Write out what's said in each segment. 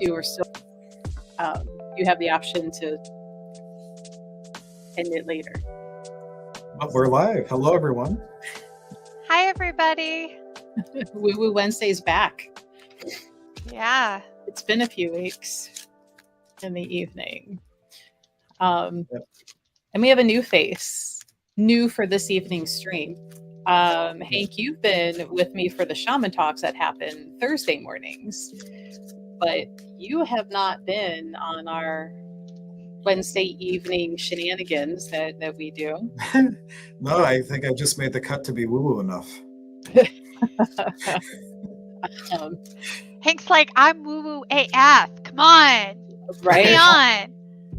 you are still, you have the option to end it later. Oh, we're live. Hello, everyone. Hi, everybody. Woo Woo Wednesday's back. Yeah. It's been a few weeks in the evening. Yep. And we have a new face, new for this evening's stream. Hank, you've been with me for the shaman talks that happen Thursday mornings, but you have not been on our Wednesday evening shenanigans that we do. No, I think I just made the cut to be woo-woo enough. Hank's like, I'm woo-woo AF. Come on. Right? Be on.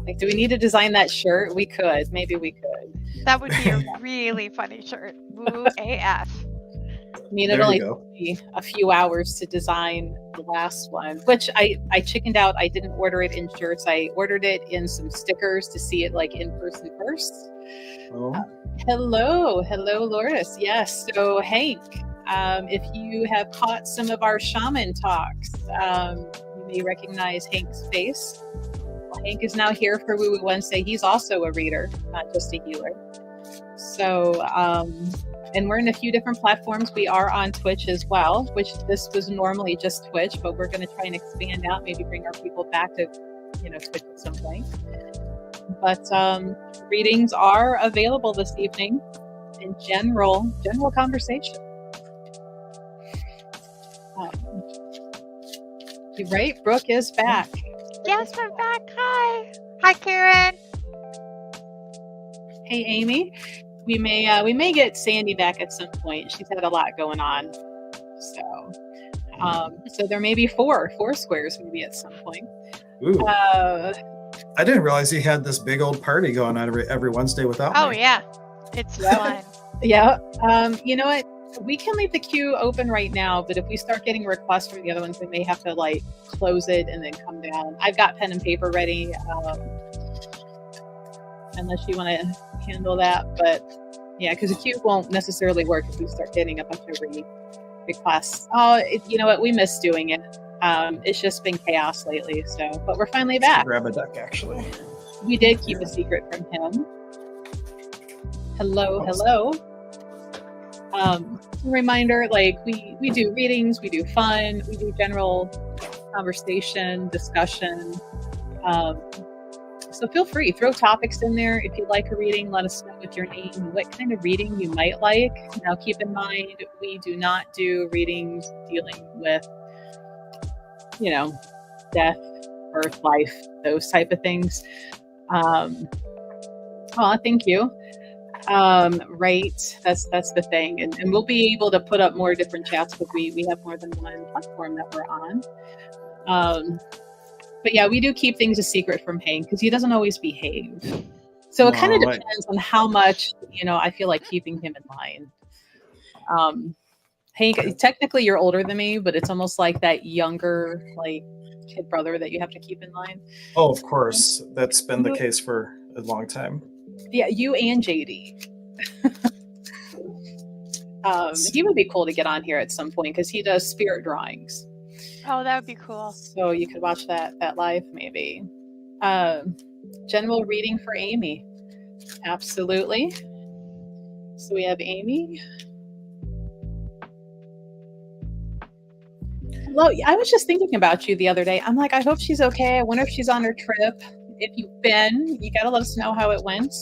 Like, do we need to design that shirt? We could. Maybe we could. That would be a really funny shirt. Woo AF. I mean, it only took me a few hours to design the last one, which I chickened out. I didn't order it in shirts. I ordered it in some stickers to see it like in person first. Oh. Hello, Lourdes. Yes. So Hank, if you have caught some of our shaman talks, you may recognize Hank's face. Well, Hank is now here for Woo Woo Wednesday. He's also a reader, not just a healer. So, and we're in a few different platforms. We are on Twitch as well, which this was normally just Twitch, but we're going to try and expand out, maybe bring our people back to, Twitch at some point. But readings are available this evening in general conversation. You're right, Brooke is back. Yes, I'm back. Hi. Hi, Karen. Hey, Amy. We may get Sandy back at some point. She's had a lot going on, so there may be four squares maybe at some point. Ooh. I didn't realize he had this big old party going on every Wednesday without me. Oh yeah, it's fun. Yeah. You know what? We can leave the queue open right now, but if we start getting requests from the other ones, we may have to close it and then come down. I've got pen and paper ready. Unless you want to handle that, but yeah, because the queue won't necessarily work if we start getting a bunch of requests. Oh, you know what? We miss doing it. It's just been chaos lately. So, but we're finally back. Grab a deck, actually. We did keep a secret from him. Hello. Reminder: we do readings, we do fun, we do general conversation, discussion. So feel free, throw topics in there. If you like a reading, let us know with your name and what kind of reading you might like. Now, keep in mind, we do not do readings dealing with, death, birth, life, those type of things. Thank you. Right, that's the thing. And we'll be able to put up more different chats because we have more than one platform that we're on. But yeah, we do keep things a secret from Hank because he doesn't always behave. So it kind of depends on how much, I feel like keeping him in line. Hank, technically you're older than me, but it's almost like that younger, kid brother that you have to keep in line. Oh, of course. That's been the case for a long time. Yeah, you and JD. He would be cool to get on here at some point because he does spirit drawings. Oh, that would be cool. So you could watch that live, maybe. General reading for Amy. Absolutely. So we have Amy. Hello. I was just thinking about you the other day. I'm like, I hope she's okay. I wonder if she's on her trip. If you've been, you got to let us know how it went.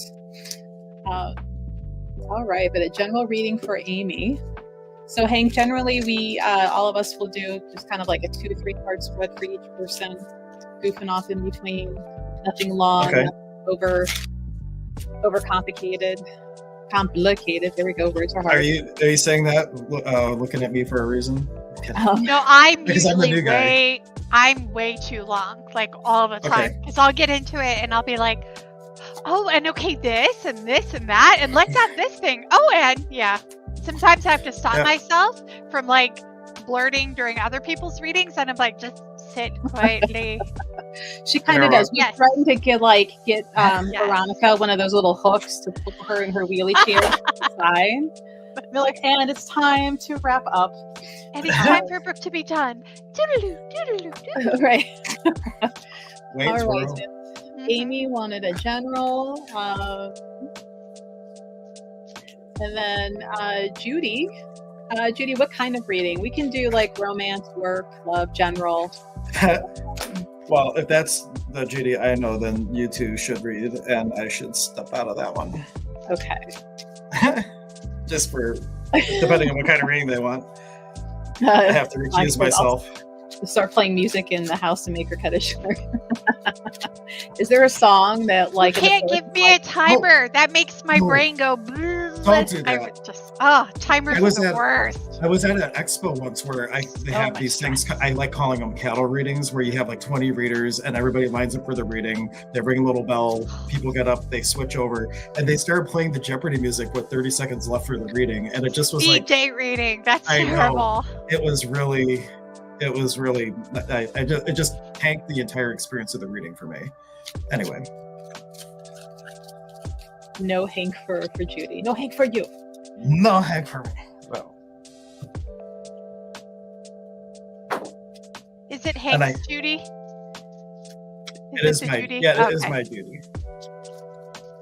All right. But a general reading for Amy. So Hank, generally we, all of us will do just kind of like a 2 to 3 card spread for each person, goofing off in between, nothing long, okay. Complicated. There we go. Words are hard. Are you saying that looking at me for a reason? No, I'm Because I'm the new guy. I'm way too long, all the time. Because I'll get into it and I'll be like, oh, and okay, this and this and that, and let's add this thing. Oh, and yeah. Sometimes I have to stop myself from blurting during other people's readings, and I'm like, just sit quietly. She kind of does. We're trying to get Veronica one of those little hooks to pull her in her wheelie chair aside. We're like, and it's time to wrap up. And it's time for Brooke to be done. Doodaloo, doodaloo, doodaloo. Right. Wait, All right. Mhm. Amy wanted a general. And then Judy. Judy, what kind of reading? We can do like romance, work, love, general. Well, if that's the Judy I know, then you two should read, and I should step out of that one. Okay. Just for, depending on what kind of reading they want. I have to recuse myself. Start playing music in the house and make her cut it short. Is there a song that like? You can't give me a timer. That makes my brain go. Don't do that. Timers are the worst. I was at an expo once where they have these things. I like calling them cattle readings, where you have like 20 readers and everybody lines up for the reading. They ring a little bell. People get up. They switch over, and they started playing the Jeopardy music with 30 seconds left for the reading, and it just was Speed like date reading. That's terrible. It was really. It just tanked the entire experience of the reading for me. Anyway. No Hank for Judy. No Hank for you. No Hank for me. Well. Is it Hank's Judy? It is my Judy. Yeah, it is my Judy.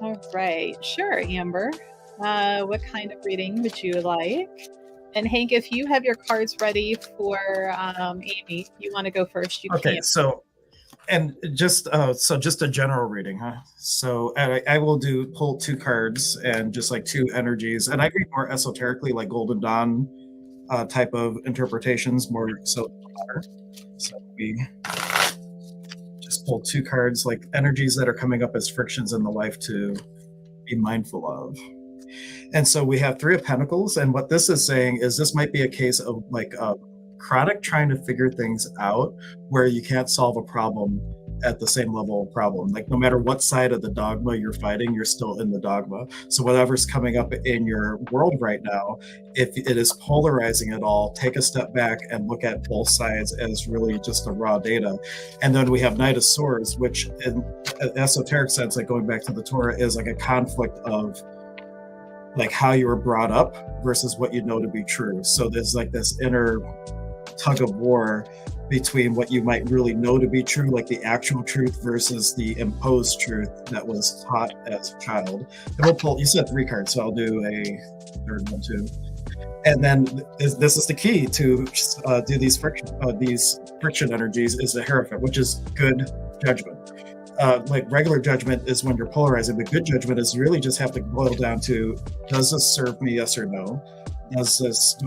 All right. Sure, Amber. What kind of reading would you like? And Hank, if you have your cards ready for Amy, you want to go first, you can. Okay, so just a general reading, huh? So I will pull 2 cards and just like 2 energies, and I read more esoterically, like Golden Dawn type of interpretations, more so. So we just pull 2 cards, like energies that are coming up as frictions in the life to be mindful of. And so we have 3 of Pentacles, and what this is saying is this might be a case of like chronic trying to figure things out where you can't solve a problem at the same level of problem. Like no matter what side of the dogma you're fighting, you're still in the dogma. So whatever's coming up in your world right now, if it is polarizing at all, take a step back and look at both sides as really just a raw data. And then we have Knight of Swords, which in an esoteric sense, like going back to the Torah, is like a conflict of like how you were brought up versus what you know to be true. So there's like this inner tug of war between what you might really know to be true, like the actual truth, versus the imposed truth that was taught as a child. And we'll pull, you said 3 cards, so I'll do a third one too. And then this is the key to do these friction energies, is the Hierophant, which is good judgment. Like regular judgment is when you're polarizing, but good judgment is you really just have to boil down to, does this serve me, yes or no? Do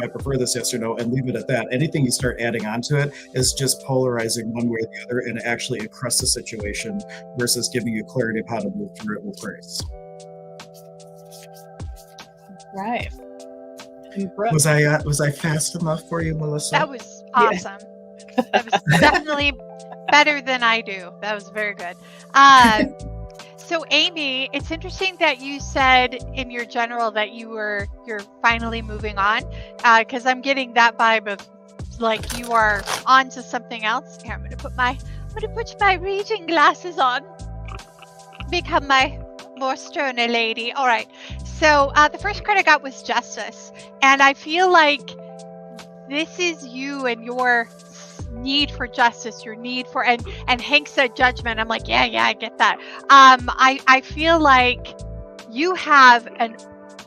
I prefer this, yes or no? And leave it at that. Anything you start adding onto it is just polarizing one way or the other, and actually encrusts the situation versus giving you clarity of how to move through it with grace. Right. Was I fast enough for you, Melissa? That was awesome. Yeah. That was definitely better than I do. That was very good. So Amy, it's interesting that you said in your general that you're finally moving on, because I'm getting that vibe of like you are on to something else. Here, I'm gonna put my reading glasses on. Become my more sterner lady. All right. So the first card I got was Justice, and I feel like this is you and your need for justice, your need for, and Hank said judgment. I'm like, yeah, I get that. I feel like you have an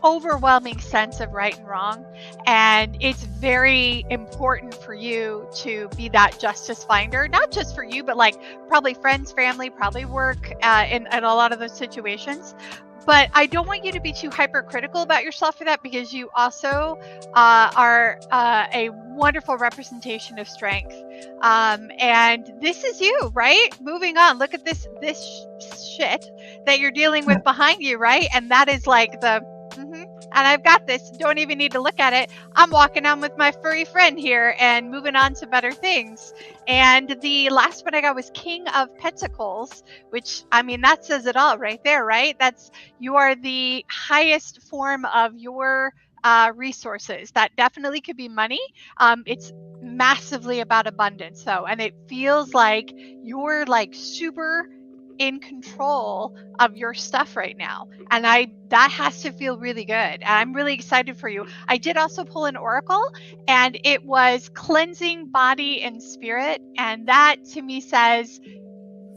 overwhelming sense of right and wrong, and it's very important for you to be that justice finder, not just for you, but like probably friends, family, probably work, in a lot of those situations. But I don't want you to be too hypercritical about yourself for that, because you also are a wonderful representation of strength. And this is you, right? Moving on. Look at this shit that you're dealing with behind you, right? And that is like and I've got this. Don't even need to look at it. I'm walking on with my furry friend here and moving on to better things. And the last one I got was King of Pentacles, which, I mean, that says it all right there, right? You are the highest form of your resources. That definitely could be money. It's massively about abundance, though. And it feels like you're like super in control of your stuff right now. And that has to feel really good. And I'm really excited for you. I did also pull an oracle, and it was cleansing body and spirit. And that to me says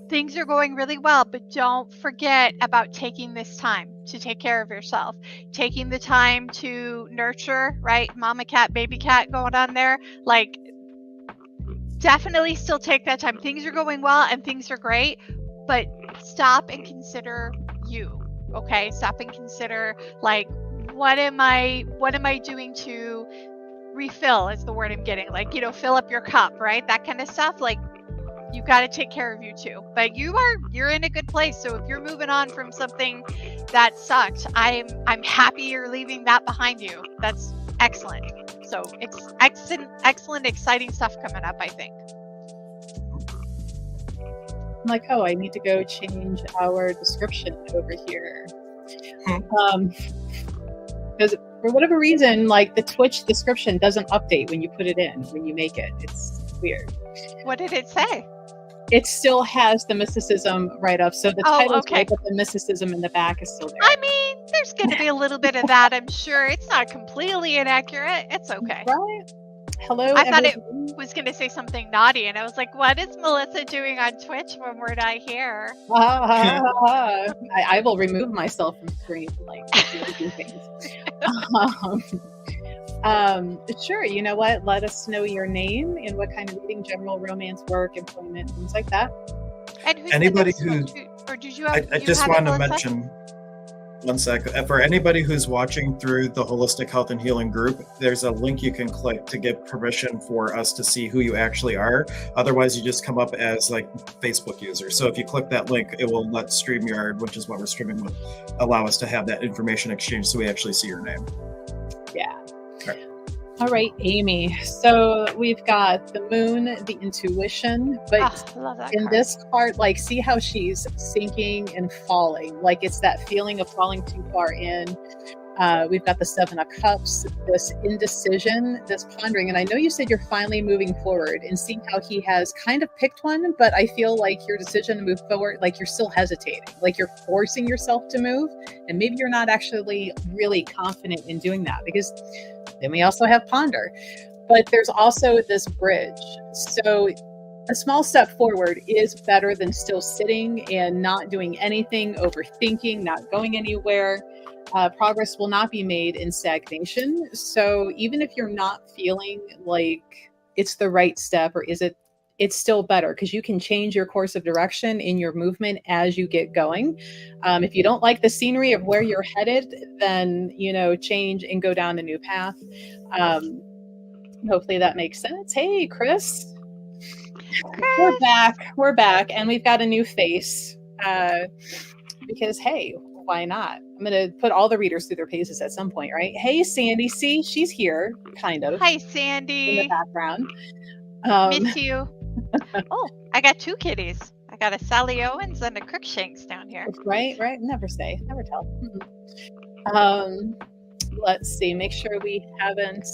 things are going really well, but don't forget about taking this time to take care of yourself, taking the time to nurture, right? Mama cat, baby cat going on there. Like, definitely still take that time. Things are going well and things are great, but stop and consider you. Okay? Stop and consider, like, what am I doing to refill is the word I'm getting. Like, fill up your cup, right? That kind of stuff. Like, you got to take care of you too. But you're in a good place. So if you're moving on from something that sucked, I'm happy you're leaving that behind you. That's excellent. So it's excellent, exciting stuff coming up, I think. I'm like, oh, I need to go change our description over here. Because for whatever reason, like the Twitch description doesn't update when you put it in, when you make it. It's weird. What did it say? It still has the mysticism right up. So the title's okay. right, but the mysticism in the back is still there. I mean, there's going to be a little bit of that, I'm sure. It's not completely inaccurate. It's okay. Right? Hello, I thought it everyone. was going to say something naughty, and I was like, what is Melissa doing on Twitch when we're not here? I will remove myself from screen, like, do things. Sure, you know what? Let us know your name and what kind of reading, general, romance, work, employment, things like that. And who's anybody who, or did you have, I just want to mention, one sec, for anybody who's watching through the Holistic Health and Healing group, there's a link you can click to get permission for us to see who you actually are. Otherwise, you just come up as like Facebook user. So if you click that link, it will let StreamYard, which is what we're streaming with, allow us to have that information exchange so we actually see your name. Yeah. All right, Amy. So we've got the moon, the intuition, but love that in card. this part, like, see how she's sinking and falling. Like, it's that feeling of falling too far in. We've got the 7 of Cups, this indecision, this pondering. And I know you said you're finally moving forward and seeing how he has kind of picked one, but I feel like your decision to move forward, like you're still hesitating, like you're forcing yourself to move. And maybe you're not actually really confident in doing that, because then we also have ponder. But there's also this bridge. So a small step forward is better than still sitting and not doing anything, overthinking, not going anywhere. Progress will not be made in stagnation. So even if you're not feeling like it's the right step, or it's still better, because you can change your course of direction in your movement as you get going. If you don't like the scenery of where you're headed, then, change and go down a new path. Hopefully that makes sense. Hey, Chris. We're back, and we've got a new face, because, hey, why not? I'm going to put all the readers through their paces at some point, right? Hey, Sandy. See, she's here, kind of. Hi, Sandy. In the background. Miss you. Oh, I got 2 kitties. I got a Sally Owens and a Crookshanks down here. Right. Never say, never tell. Let's see. Make sure we haven't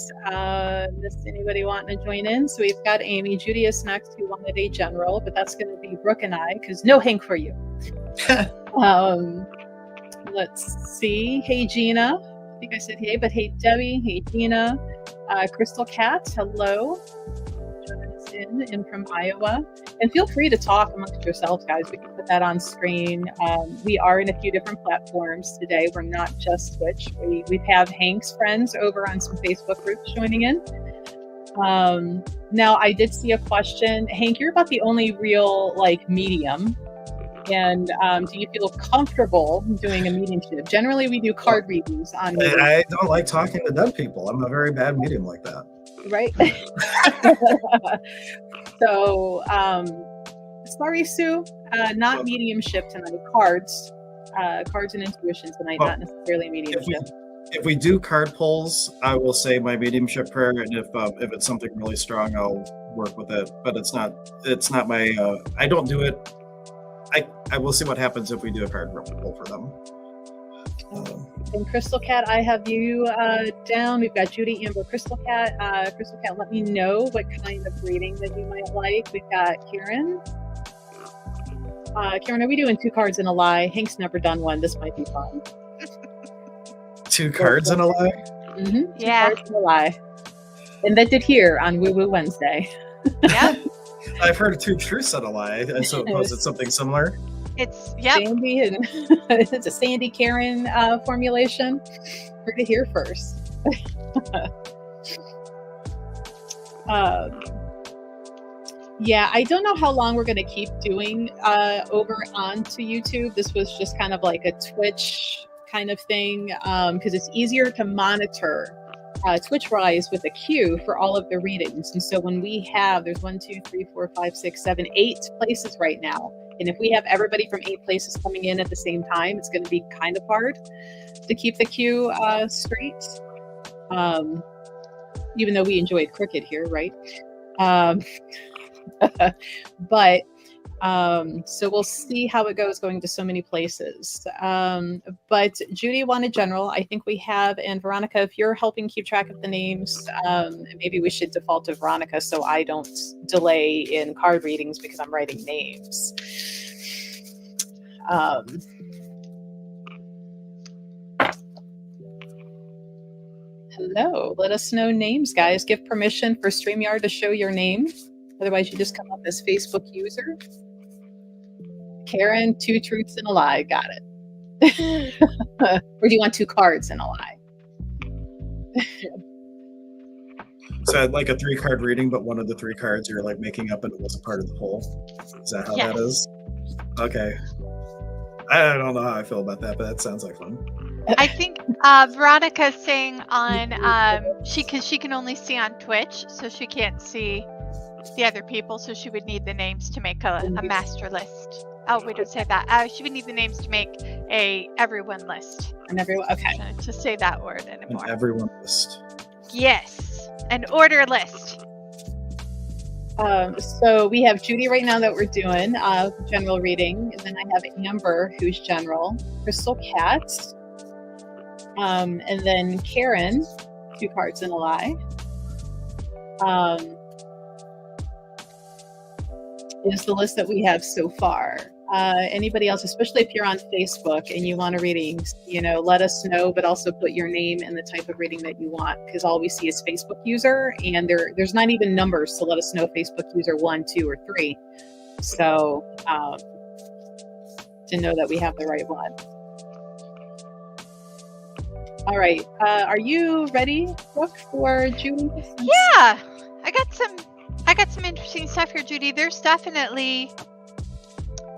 missed anybody wanting to join in. So we've got Amy. Judy is next, who wanted a general, but that's going to be Brooke and I, because no Hank for you. Let's see. Hey, Gina. I think I said hey, but hey, Debbie. Hey, Gina. Crystal Cat. Hello. Joining us in from Iowa. And feel free to talk amongst yourselves, guys. We can put that on screen. We are in a few different platforms today. We're not just Twitch. We have Hank's friends over on some Facebook groups joining in. Now, I did see a question. Hank, you're about the only real, medium. And do you feel comfortable doing a mediumship? Generally, we do card readings on medium. I don't like talking to dead people. I'm a very bad medium like that. Right? So, sorry, Sue, not mediumship tonight. Cards and intuition tonight, not necessarily mediumship. If we do card pulls, I will say my mediumship prayer, and if it's something really strong, I'll work with it. But it's not my. I don't do it. I will see what happens if we do a card pull for them. And Crystal Cat, I have you down. We've got Judy, Amber, Crystal Cat. Crystal Cat, let me know what kind of reading that you might like. We've got Kieran. Karen, are we doing 2 cards and a lie? Hank's never done one. This might be fun. 2 cards and a lie? Mm-hmm. 2 Yeah. cards and a lie. Invented here on Woo Woo Wednesday. Yep. I've heard of 2 truths and a lie. I suppose it's something similar. It's, yep. Sandy and it's a Sandy Karen formulation. Heard it here first. Yeah, I don't know how long we're going to keep doing over onto YouTube. This was just kind of like a Twitch kind of thing because it's easier to monitor Twitch Rise with a queue for all of the readings. And so when we have, there's 1, 2, 3, 4, 5, 6, 7, 8 places right now. And if we have everybody from 8 places coming in at the same time, it's going to be kind of hard to keep the queue straight. Even though we enjoyed cricket here, right? But so we'll see how it goes going to so many places. But Judy wanted general. I think we have, and Veronica, if you're helping keep track of the names, maybe we should default to Veronica so I don't delay in card readings because I'm writing names. Hello, let us know names, guys. Give permission for StreamYard to show your name. Otherwise, you just come up as Facebook user. Karen, 2 truths and a lie. Got it. Or do you want 2 cards and a lie? So I'd like a 3-card reading, but one of the 3 cards you're like making up and it wasn't part of the whole. Is that how Yes. that is? Okay. I don't know how I feel about that, but that sounds like fun. I think Veronica's saying on she can only see on Twitch, so she can't see the other people, so she would need the names to make a master list. Oh, we don't say that. She would need the names to make a everyone list. And everyone, okay. To say that word anymore. An everyone list. Yes, an order list. So we have Judy right now that we're doing general reading, and then I have Amber who's general, Crystal Cat, and then Karen, 2 cards and a lie. Is the list that we have so far. Anybody else, especially if you're on Facebook and you want a reading, let us know, but also put your name and the type of reading that you want, because all we see is Facebook user, and there's not even numbers to let us know Facebook user 1, 2, or 3. So to know that we have the right one. All right, are you ready, Brooke, for Judy? Yeah, I got some interesting stuff here, Judy. There's definitely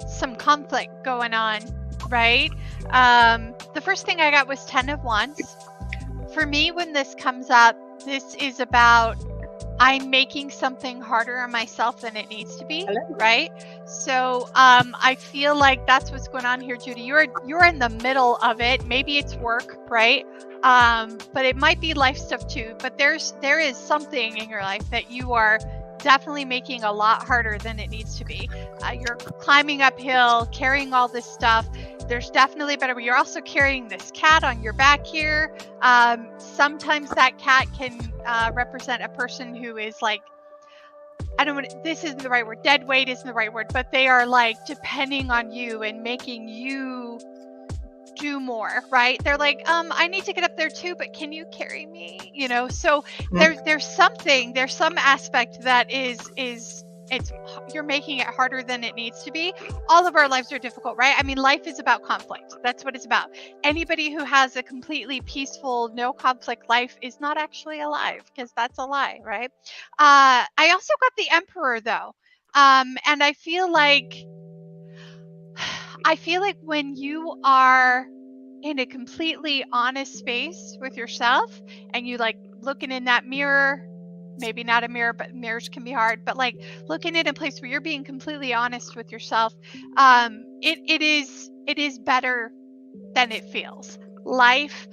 some conflict going on, right? The first thing I got was 10 of Wands. For me, when this comes up, this is about I'm making something harder on myself than it needs to be, right? So I feel like that's what's going on here, Judy. You're in the middle of it. Maybe it's work, right? But it might be life stuff too. But there is something in your life that you are definitely making a lot harder than it needs to be. You're climbing uphill, carrying all this stuff. There's definitely better. You're also carrying this cat on your back here. Sometimes that cat can represent a person who is like, this isn't the right word. Dead weight isn't the right word, but they are like depending on you and making you do more, right? They're like, I need to get up there too, but can you carry me? So there's some aspect that you're making it harder than it needs to be. All of our lives are difficult, right? I mean, life is about conflict. That's what it's about. Anybody who has a completely peaceful, no conflict life is not actually alive, because that's a lie, right? I also got the Emperor though. And I feel like when you are in a completely honest space with yourself and you like looking in that mirror, maybe not a mirror, but mirrors can be hard, but like looking in a place where you're being completely honest with yourself, it is better than it feels. Life,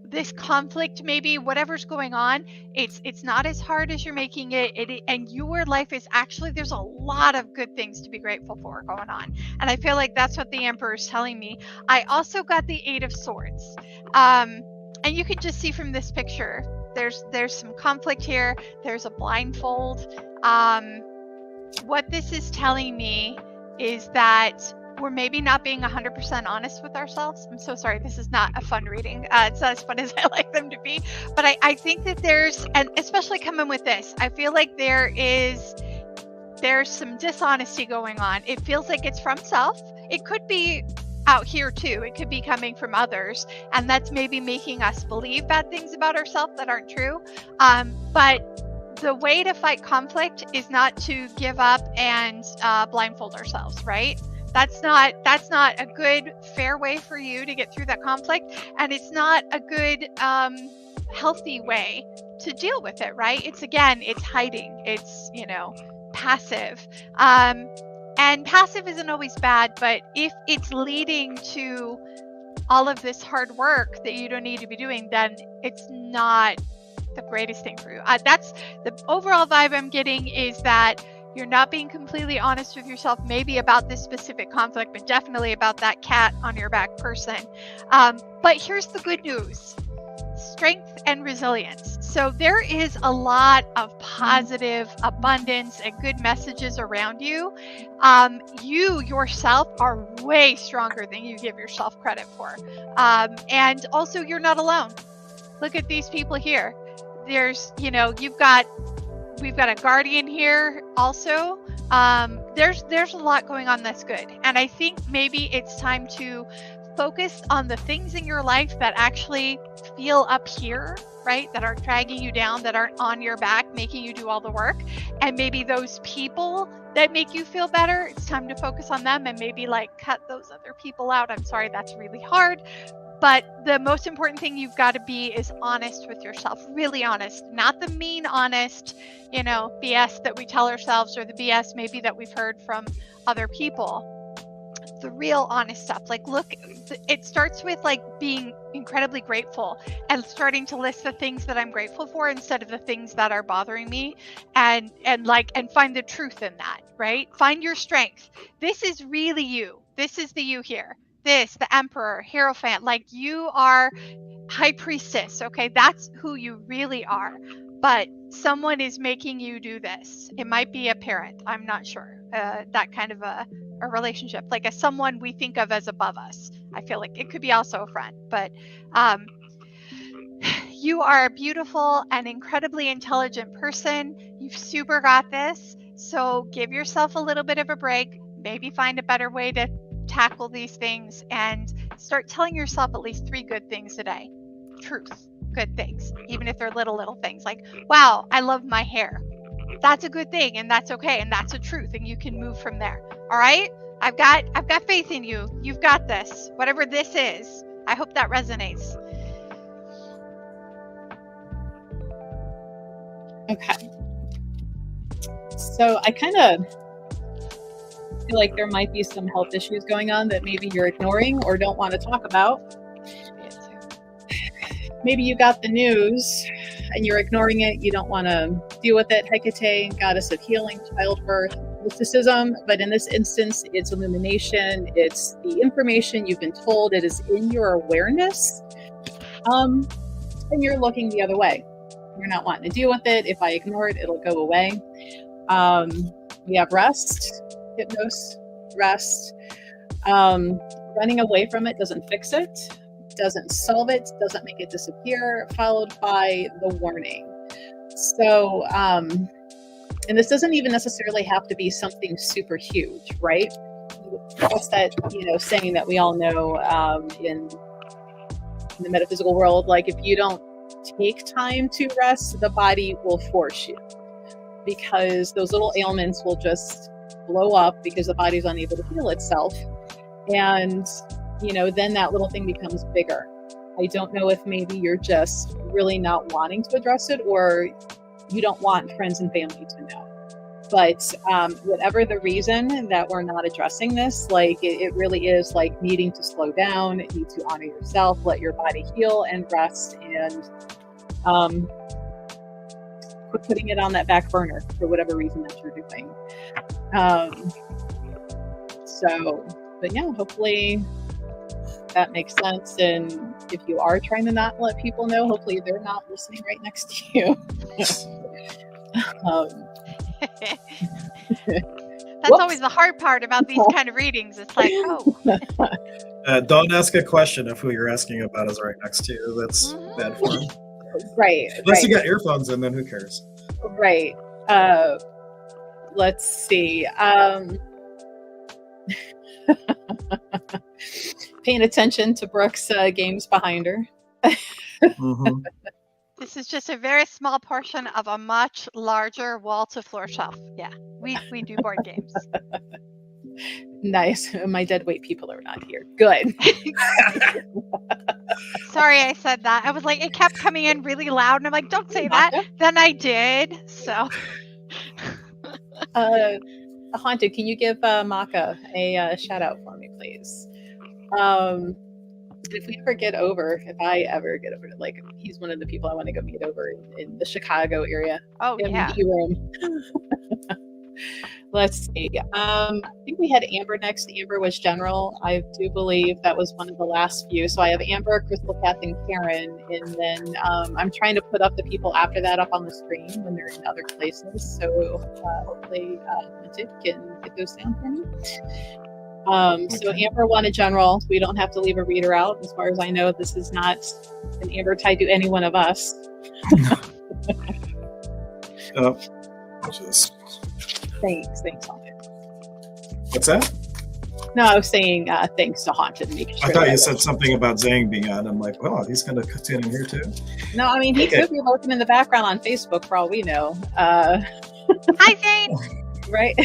this conflict, maybe whatever's going on, it's not as hard as you're making it, and your life is actually, there's a lot of good things to be grateful for going on, and I feel like that's what the Emperor is telling me. I also got the 8 of Swords, and you can just see from this picture there's some conflict here. There's a blindfold. What this is telling me is that we're maybe not being 100% honest with ourselves. I'm so sorry. This is not a fun reading. It's not as fun as I like them to be. But I think that there's, and especially coming with this, I feel like there's some dishonesty going on. It feels like it's from self. It could be out here too. It could be coming from others. And that's maybe making us believe bad things about ourselves that aren't true. But the way to fight conflict is not to give up and blindfold ourselves, right? That's not a good, fair way for you to get through that conflict. And it's not a good, healthy way to deal with it, right? It's hiding. It's, passive. And passive isn't always bad, but if it's leading to all of this hard work that you don't need to be doing, then it's not the greatest thing for you. That's the overall vibe I'm getting, is that you're not being completely honest with yourself, maybe about this specific conflict, but definitely about that cat on your back person. But here's the good news: strength and resilience. So there is a lot of positive abundance and good messages around you. You yourself are way stronger than you give yourself credit for. And also, you're not alone. Look at these people here. There's, we've got a guardian here also. There's a lot going on that's good. And I think maybe it's time to focus on the things in your life that actually feel up here, right? That aren't dragging you down, that aren't on your back, making you do all the work. And maybe those people that make you feel better, it's time to focus on them and maybe cut those other people out. I'm sorry, that's really hard. But the most important thing you've got to be is honest with yourself, really honest, not the mean honest, BS that we tell ourselves, or the BS maybe that we've heard from other people. The real honest stuff. Look, it starts with being incredibly grateful and starting to list the things that I'm grateful for instead of the things that are bothering me, and find the truth in that, right? Find your strength. This is really you. This is the you here. The emperor, hierophant, you are high priestess. Okay. That's who you really are. But someone is making you do this. It might be a parent. I'm not sure. That kind of a relationship, someone we think of as above us. I feel like it could be also a friend, but you are a beautiful and incredibly intelligent person. You've super got this. So give yourself a little bit of a break, maybe find a better way to tackle these things, and start telling yourself at least 3 good things a day. Truth, good things, even if they're little things wow, I love my hair. That's a good thing, and that's okay, and that's a truth, and you can move from there. All right? I've got faith in you. You've got this. Whatever this is. I hope that resonates. Okay. So I kind of feel like there might be some health issues going on that maybe you're ignoring or don't want to talk about. Maybe you got the news and you're ignoring it. You don't want to deal with it. Hecate, goddess of healing, childbirth, mysticism. But in this instance, it's illumination. It's the information you've been told. It is in your awareness. And you're looking the other way. You're not wanting to deal with it. If I ignore it, it'll go away. We have rest, hypnos, rest. Running away from it doesn't fix it. Doesn't solve it, doesn't make it disappear, followed by the warning. So, and this doesn't even necessarily have to be something super huge, right? What's that, saying that we all know in the metaphysical world, if you don't take time to rest, the body will force you, because those little ailments will just blow up because the body's unable to heal itself. And then that little thing becomes bigger. I don't know if maybe you're just really not wanting to address it, or you don't want friends and family to know. But whatever the reason that we're not addressing this, it really is needing to slow down, need to honor yourself, let your body heal and rest, and quit putting it on that back burner for whatever reason that you're doing. But yeah, hopefully that makes sense. And if you are trying to not let people know, hopefully they're not listening right next to you. That's always the hard part about these kind of readings. It's like, oh. Don't ask a question if who you're asking about is right next to you. That's bad form. Right. Unless you got earphones in, then who cares? Right. Let's see. Paying attention to Brooke's games behind her. Mm-hmm. This is just a very small portion of a much larger wall-to-floor shelf. Yeah, we do board games. Nice. My dead weight people are not here. Good. Sorry I said that. I was like, it kept coming in really loud, and I'm like, don't say that. Then I did. So. Haunted, can you give Maka a shout out for me, please? If I ever get over, like, he's one of the people I want to go meet over in the Chicago area. Oh, yeah. Room. Let's see. I think we had Amber next. Amber was general. I do believe that was one of the last few. So I have Amber, Crystal, Kath, and Karen. And then I'm trying to put up the people after that up on the screen when they're in other places. So hopefully Haunted can get those down for me. So Amber won a general. We don't have to leave a reader out. As far as I know, this is not an Amber tied to any one of us. Thanks, Haunted. What's that? No, I was saying thanks to Haunted. Sure I thought you said something about Zhang being on. I'm like, well, he's going to cut in here too. No, I mean, he could be lurking in the background on Facebook for all we know. Hi, Zane. Right?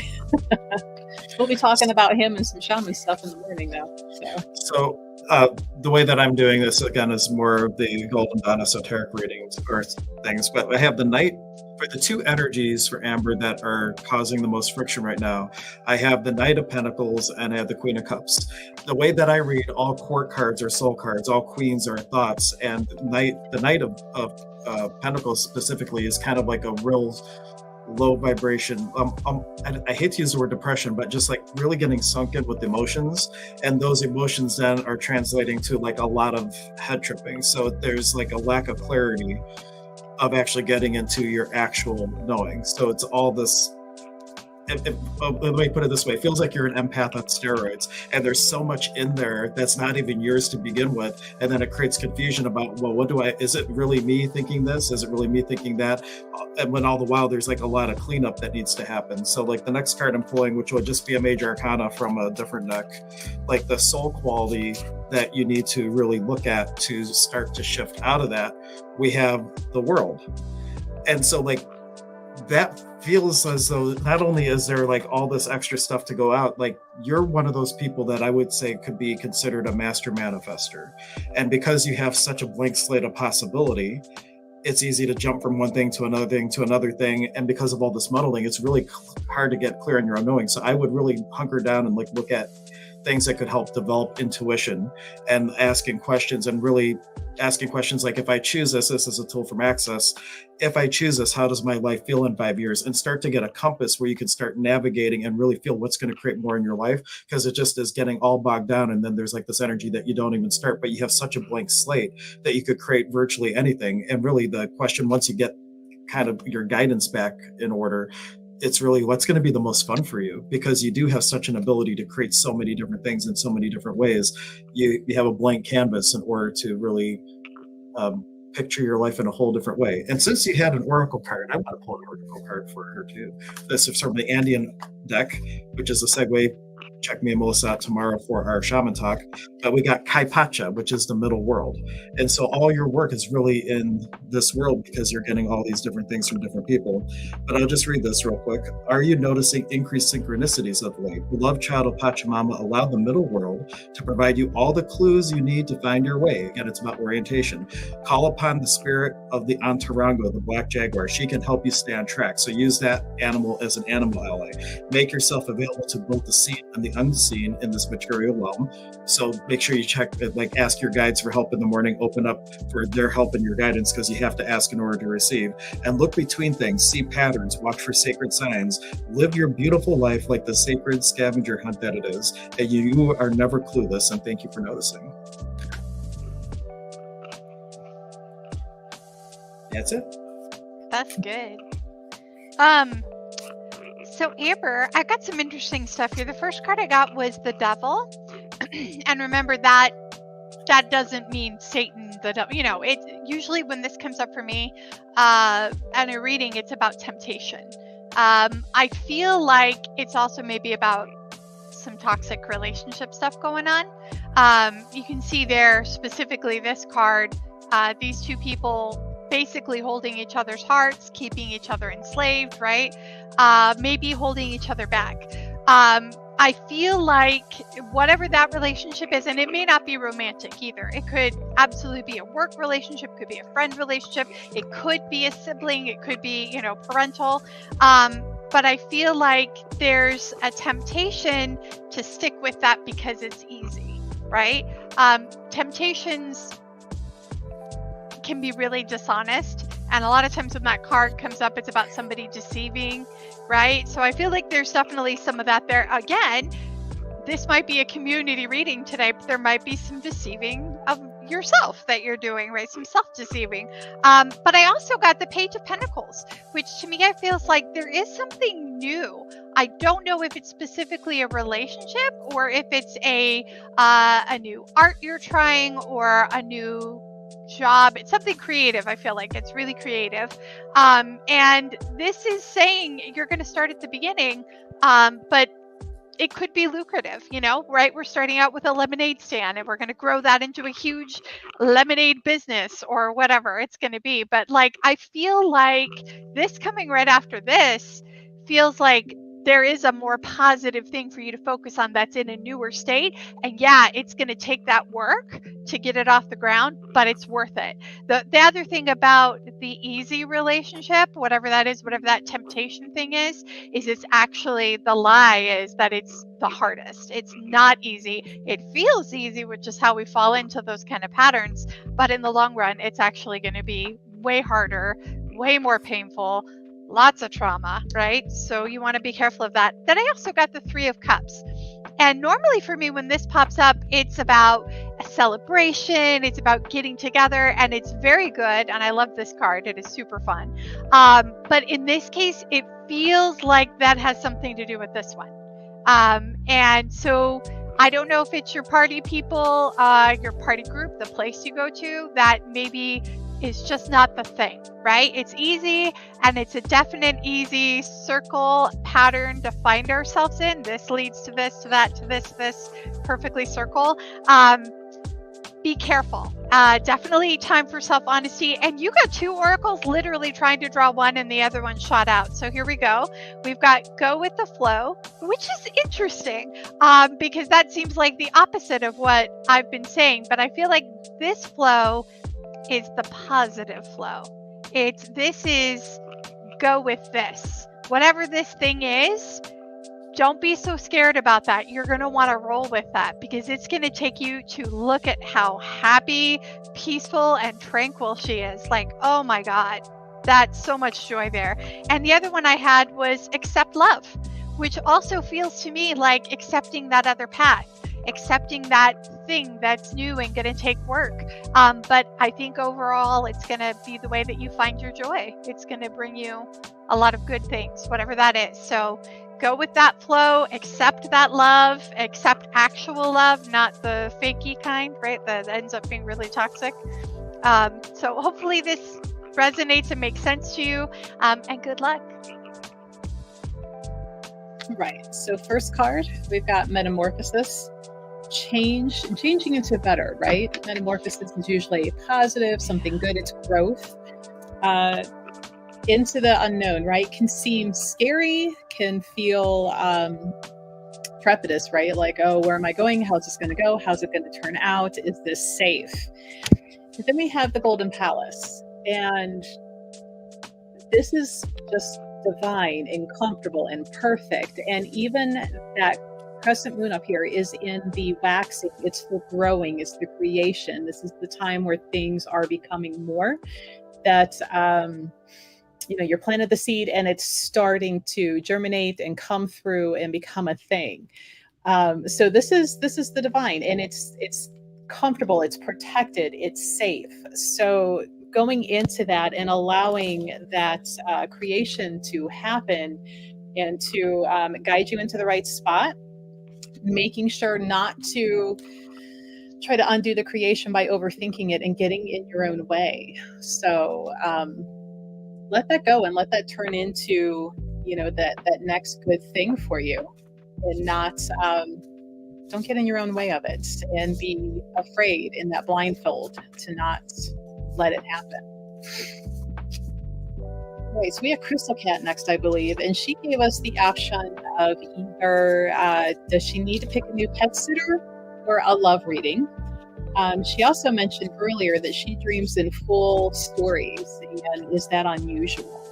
We'll be talking about him and some shaman stuff in the morning, though. So the way that I'm doing this, again, is more of the Golden Dawn esoteric readings or things. But I have the Knight. For the two energies for Amber that are causing the most friction right now, I have the Knight of Pentacles and I have the Queen of Cups. The way that I read, all court cards are soul cards, all queens are thoughts, and the Knight of Pentacles specifically is kind of like a real low vibration. I hate to use the word depression, but just like really getting sunk in with emotions, and those emotions then are translating to like a lot of head tripping. So there's like a lack of clarity of actually getting into your actual knowing. So it's all this, let me put it this way, it feels like you're an empath on steroids, and there's so much in there that's not even yours to begin with, and then it creates confusion about, well, is it really me thinking this? Is it really me thinking that? And when all the while there's like a lot of cleanup that needs to happen. So like the next card I'm pulling, which will just be a major arcana from a different deck, like the soul quality that you need to really look at to start to shift out of that, we have the World. And so like that feels as though not only is there like all this extra stuff to go out, like you're one of those people that I would say could be considered a master manifester. And because you have such a blank slate of possibility, it's easy to jump from one thing to another thing to another thing. And because of all this muddling, it's really hard to get clear on your own knowing. So I would really hunker down and like look at things that could help develop intuition and asking questions, and really asking questions like, if I choose this is a tool from Access. If I choose this, how does my life feel in 5 years? And start to get a compass where you can start navigating and really feel what's going to create more in your life, because it just is getting all bogged down. And then there's like this energy that you don't even start, but you have such a blank slate that you could create virtually anything. And really the question, once you get kind of your guidance back in order, it's really what's going to be the most fun for you, because you do have such an ability to create so many different things in so many different ways. You have a blank canvas in order to really picture your life in a whole different way. And since you had an oracle card, I want to pull an oracle card for her too. This is from the Andean deck, which is a segue. Check me and Melissa out tomorrow for our shaman talk. But we got Kaipacha, which is the middle world. And so all your work is really in this world, because you're getting all these different things from different people. But I'll just read this real quick. Are you noticing increased synchronicities of late? Beloved child of Pachamama, allow the middle world to provide you all the clues you need to find your way. Again, it's about orientation. Call upon the spirit of the Antarango, the black jaguar. She can help you stay on track. So use that animal as an animal ally. Make yourself available to both the seen and the unseen in this material realm. So make sure you check, like ask your guides for help in the morning, open up for their help and your guidance, because you have to ask in order to receive. And look between things, see patterns, watch for sacred signs, live your beautiful life like the sacred scavenger hunt that it is. And you are never clueless, and thank you for noticing. That's it. That's good. So Amber, I got some interesting stuff here. The first card I got was the Devil. And remember that doesn't mean Satan, the devil. You know, it usually when this comes up for me and a reading, it's about temptation. I feel like it's also maybe about some toxic relationship stuff going on. You can see there specifically this card, these two people basically holding each other's hearts, keeping each other enslaved, right? Maybe holding each other back. I feel like whatever that relationship is, and it may not be romantic either. It could absolutely be a work relationship, could be a friend relationship, it could be a sibling, it could be, you know, parental. But I feel like there's a temptation to stick with that because it's easy, right? Temptations can be really dishonest. And a lot of times when that card comes up, it's about somebody deceiving, right? So I feel like there's definitely some of that there. Again, this might be a community reading today, but there might be some deceiving of yourself that you're doing, right? Some self-deceiving. But I also got the Page of Pentacles, which to me, it feels like there is something new. I don't know if it's specifically a relationship or if it's a new art you're trying or a new job. It's something creative. I feel like it's really creative. And this is saying you're going to start at the beginning, but it could be lucrative, you know, right? We're starting out with a lemonade stand and we're going to grow that into a huge lemonade business or whatever it's going to be. But like, I feel like this coming right after this feels like there is a more positive thing for you to focus on that's in a newer state. And yeah, it's going to take that work to get it off the ground, but it's worth it. The other thing about the easy relationship, whatever that is, whatever that temptation thing is it's actually, the lie is that it's the hardest. It's not easy. It feels easy, which is how we fall into those kind of patterns. But in the long run, it's actually going to be way harder, way more painful, lots of trauma, right? So you want to be careful of that. Then I also got the Three of Cups. And normally for me, when this pops up, it's about a celebration. It's about getting together, and it's very good. And I love this card. It is super fun. But in this case, it feels like that has something to do with this one. And so I don't know if it's your party people, your party group, the place you go to, that maybe is just not the thing, right? It's easy, and it's a definite easy circle pattern to find ourselves in. This leads to this, to that, to this perfectly circle. Be careful. Definitely time for self-honesty. And you got two oracles literally trying to draw one and the other one shot out. So here we go. We've got go with the flow, which is interesting because that seems like the opposite of what I've been saying. But I feel like this flow is the positive flow. This is go with this. Whatever this thing is, don't be so scared about that. You're going to want to roll with that because it's going to take you to look at how happy, peaceful, and tranquil she is. Like, oh my God, that's so much joy there. And the other one I had was accept love, which also feels to me like accepting that other path. Accepting that thing that's new and going to take work. But I think overall, it's going to be the way that you find your joy. It's going to bring you a lot of good things, whatever that is. So go with that flow, accept that love, accept actual love, not the fakey kind, right? That ends up being really toxic. So hopefully this resonates and makes sense to you, and good luck. Right. So first card, we've got Metamorphosis. Changing into better, right? Metamorphosis is usually positive, something good, it's growth. Into the unknown, right? Can seem scary, can feel trepidous, right? Like, oh, where am I going? How's this going to go? How's it going to turn out? Is this safe? And then we have the Golden Palace. And this is just divine and comfortable and perfect. And even that crescent moon up here is in the waxing. It's the growing, it's the creation. This is the time where things are becoming more that, you planted the seed and it's starting to germinate and come through and become a thing. So this is the divine, and it's comfortable, it's protected, it's safe. So going into that and allowing that creation to happen and to guide you into the right spot, making sure not to try to undo the creation by overthinking it and getting in your own way. So let that go and let that turn into, that next good thing for you, and not don't get in your own way of it and be afraid in that blindfold to not let it happen. Right, so we have Crystal Cat next, I believe, and she gave us the option of either does she need to pick a new pet sitter or a love reading. She also mentioned earlier that she dreams in full stories, and is that unusual?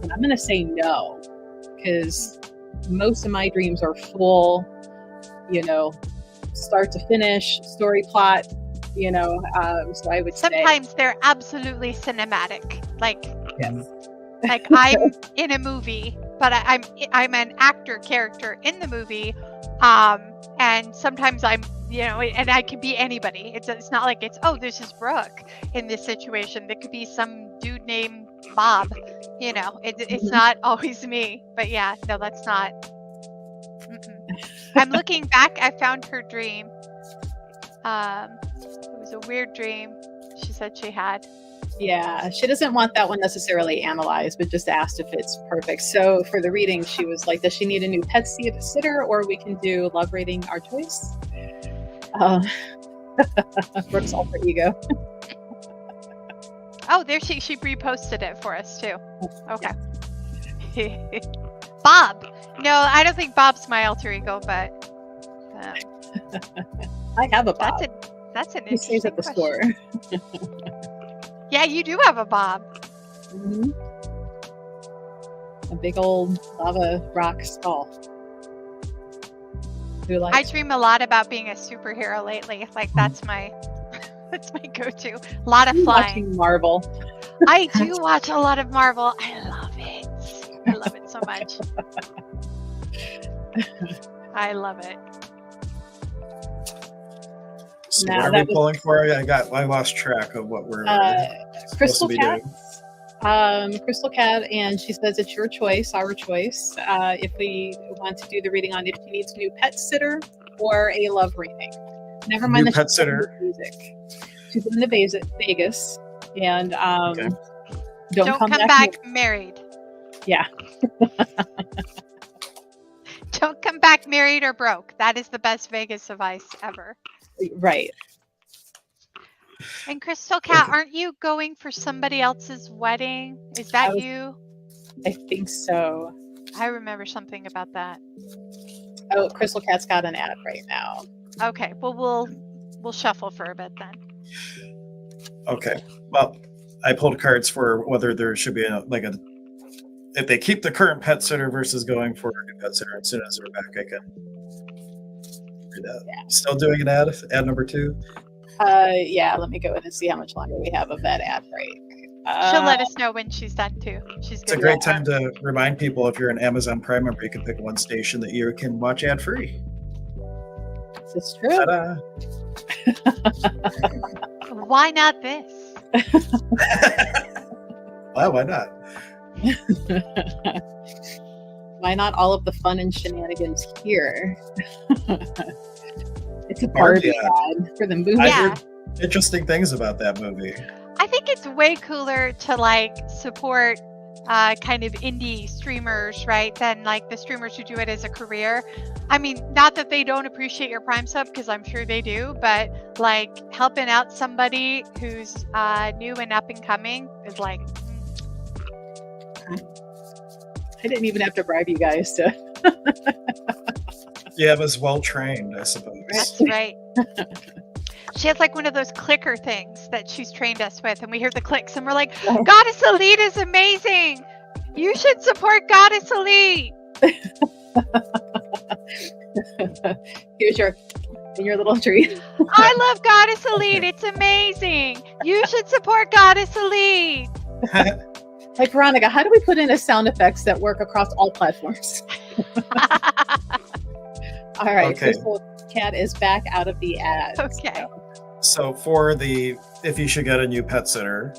And I'm going to say no, because most of my dreams are full, start to finish, story plot, so I would sometimes they're absolutely cinematic. Yes. Like I'm in a movie, but I'm an actor character in the movie, and sometimes I'm, and I could be anybody. It's not like this is Brooke in this situation. There could be some dude named Bob. It's not always me. But yeah, no, that's not. I'm looking back. I found her dream. It was a weird dream. She said she had. Yeah, she doesn't want that one necessarily analyzed, but just asked if it's perfect. So for the reading, she was like, does she need a new pet sitter, or we can do love reading our choice? Brooke's alter ego. Oh, there she reposted it for us too. Okay. Bob. No, I don't think Bob's my alter ego, but I have a Bob. That's an He stays at the store. Yeah, you do have a Bob. Mm-hmm. A big old lava rock skull. I dream a lot about being a superhero lately. Like that's my go-to. A lot of flying. Watching Marvel. I do watch a lot of Marvel. I love it. I love it so much. I love it. So what are we pulling for? I lost track of what we're supposed to be doing. Crystal Cat, and she says it's your choice, our choice. If we want to do the reading on if she needs a new pet sitter or a love reading. Never mind the pet sitter. Music. She's in the Vegas, and okay. Don't come back married. Yeah. Don't come back married or broke. That is the best Vegas advice ever. Right. And Crystal Cat, aren't you going for somebody else's wedding? Is that you? I think so. I remember something about that. Oh, Crystal Cat's got an ad right now. Okay, well we'll shuffle for a bit then. Okay. Well, I pulled cards for whether there should be if they keep the current pet sitter versus going for a new pet sitter. As soon as they're back, I can do that. Yeah. Still doing an ad number 2? Yeah, let me go in and see how much longer we have of that ad break. She'll let us know when she's done too. It's a great time to remind people, if you're an Amazon Prime member, you can pick one station that you can watch ad free. This is true. Ta-da. Why not this? Well, why not? Why not all of the fun and shenanigans here? It's a Barbie ad for the movie. I heard interesting things about that movie. I think it's way cooler to support kind of indie streamers, right? Than the streamers who do it as a career. I mean, not that they don't appreciate your Prime sub, because I'm sure they do, but helping out somebody who's new and up and coming is I didn't even have to bribe you guys to. Yeah, it was well trained, I suppose. That's right. She has one of those clicker things that she's trained us with, and we hear the clicks, and we're like, Goddess Elite is amazing. You should support Goddess Elite. Here's your little treat. I love Goddess Elite. It's amazing. You should support Goddess Elite. Veronica, how do we put in a sound effects that work across all platforms? All right, okay. Crystal Cat is back out of the ad. Okay. So for if you should get a new pet sitter,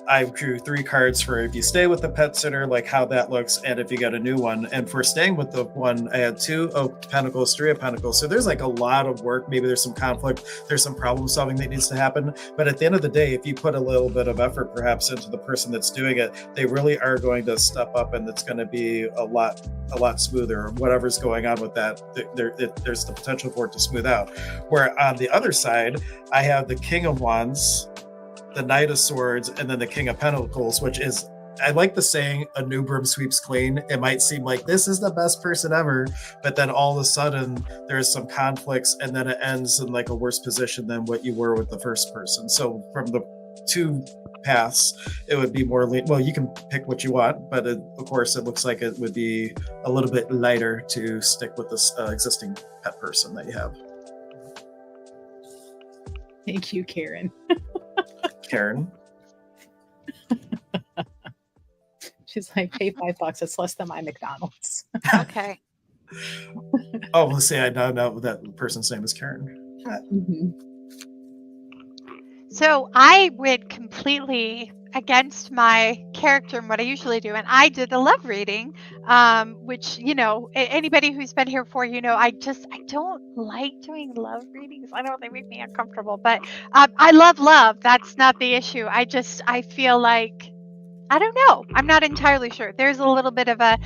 I drew 3 cards for if you stay with the pet sitter, like how that looks, and if you get a new one. And for staying with the one, I had 2 of Pentacles, 3 of Pentacles. So there's like a lot of work. Maybe there's some conflict, there's some problem solving that needs to happen. But at the end of the day, if you put a little bit of effort perhaps into the person that's doing it, they really are going to step up, and it's going to be a lot smoother. Whatever's going on with that, there's the potential for it to smooth out. Where on the other side, I have the King of Wands, the Knight of Swords, and then the King of Pentacles, which is, I like the saying, a new broom sweeps clean. It might seem like this is the best person ever, but then all of a sudden there's some conflicts, and then it ends in like a worse position than what you were with the first person. So from the 2 paths, it would be more, well, you can pick what you want, but of course it looks like it would be a little bit lighter to stick with this existing pet person that you have. Thank you, Karen. Karen. She's like, pay $5. It's less than my McDonald's. Okay. Oh, let's see. I know that person's name is Karen. Mm-hmm. So I went completely against my character and what I usually do, and I did the love reading, which, you know, anybody who's been here before, you know, I don't like doing love readings. I don't, they make me uncomfortable, but I love love. That's not the issue. I feel like, I don't know. I'm not entirely sure. There's a little bit of a,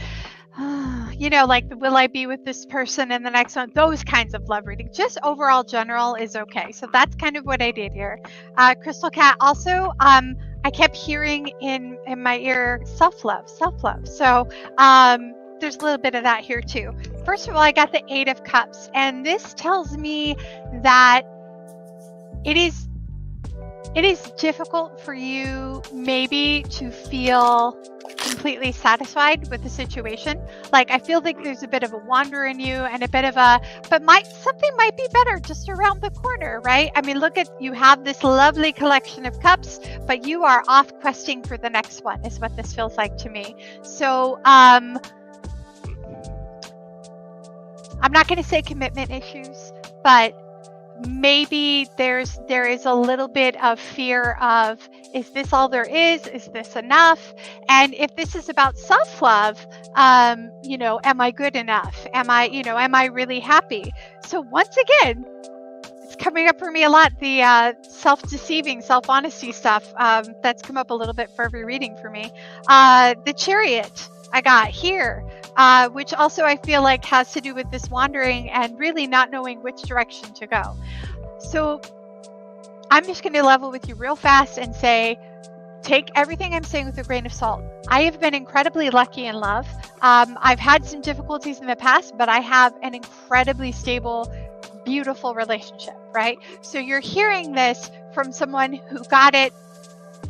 you know, like, will I be with this person in the next one? Those kinds of love reading. Just overall general is okay. So that's kind of what I did here. Crystal Cat also, I kept hearing in my ear, self-love. So there's a little bit of that here too. First of all, I got the 8 of Cups, and this tells me that it is difficult for you maybe to feel completely satisfied with the situation. Like, I feel like there's a bit of a wander in you, and a bit of a, but something might be better just around the corner, right? I mean, look at, you have this lovely collection of cups, but you are off questing for the next one, is what this feels like to me. So, I'm not going to say commitment issues, but maybe there is a little bit of fear of, is this all there is? Is this enough? And if this is about self-love, you know, am I good enough? Am I really happy? So once again, it's coming up for me a lot, the self-deceiving, self-honesty stuff, that's come up a little bit for every reading for me. The Chariot I got here, which also I feel like has to do with this wandering and really not knowing which direction to go. So I'm just going to level with you real fast and say, take everything I'm saying with a grain of salt. I have been incredibly lucky in love. I've had some difficulties in the past, but I have an incredibly stable, beautiful relationship, right? So you're hearing this from someone who got it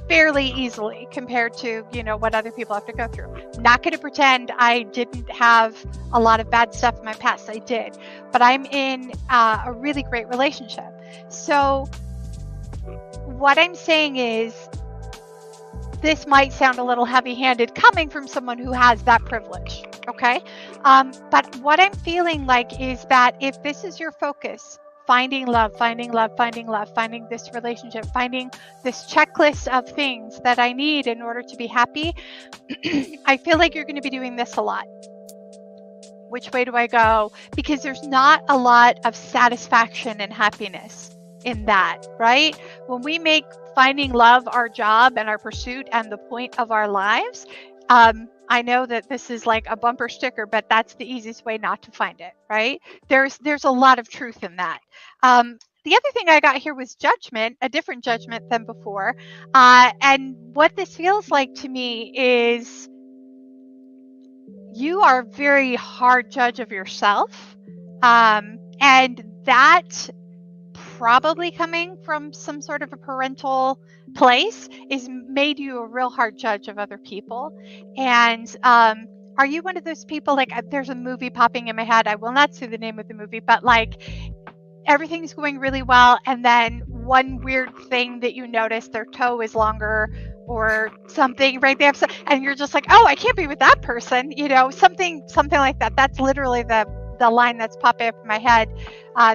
fairly easily compared to, you know, what other people have to go through. Not going to pretend I didn't have a lot of bad stuff in my past. I did, but I'm in a really great relationship. So what I'm saying is, this might sound a little heavy-handed coming from someone who has that privilege, okay? But what I'm feeling like is that if this is your focus, finding love, finding this relationship, finding this checklist of things that I need in order to be happy, I feel like you're going to be doing this a lot. Which way do I go? Because there's not a lot of satisfaction and happiness in that, right? When we make finding love our job and our pursuit and the point of our lives, I know that this is like a bumper sticker, but that's the easiest way not to find it, right? There's a lot of truth in that. The other thing I got here was judgment, a different judgment than before. And what this feels like to me is you are a very hard judge of yourself. And that, probably coming from some sort of a parental place, is made you a real hard judge of other people. And are you one of those people, like, there's a movie popping in my head, I will not say the name of the movie, but like everything's going really well, and then one weird thing that you notice, their toe is longer or something, right? And you're just like, oh, I can't be with that person, you know, something like that. That's literally the the line that's popping up in my head.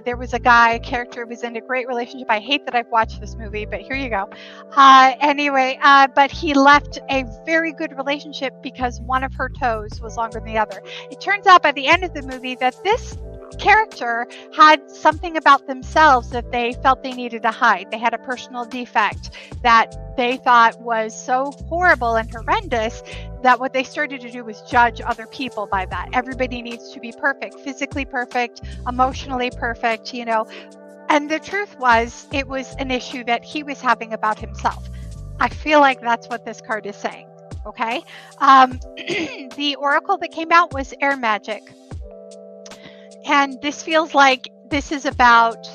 There was a character who was in a great relationship. I hate that I've watched this movie, but here you go. Anyway, but he left a very good relationship because one of her toes was longer than the other. It turns out by the end of the movie that this character had something about themselves that they felt they needed to hide. They had a personal defect that they thought was so horrible and horrendous that what they started to do was judge other people by that. Everybody needs to be perfect, physically perfect, emotionally perfect, you know. And the truth was, it was an issue that he was having about himself. I feel like that's what this card is saying, okay? The oracle that came out was air magic. And this feels like this is about,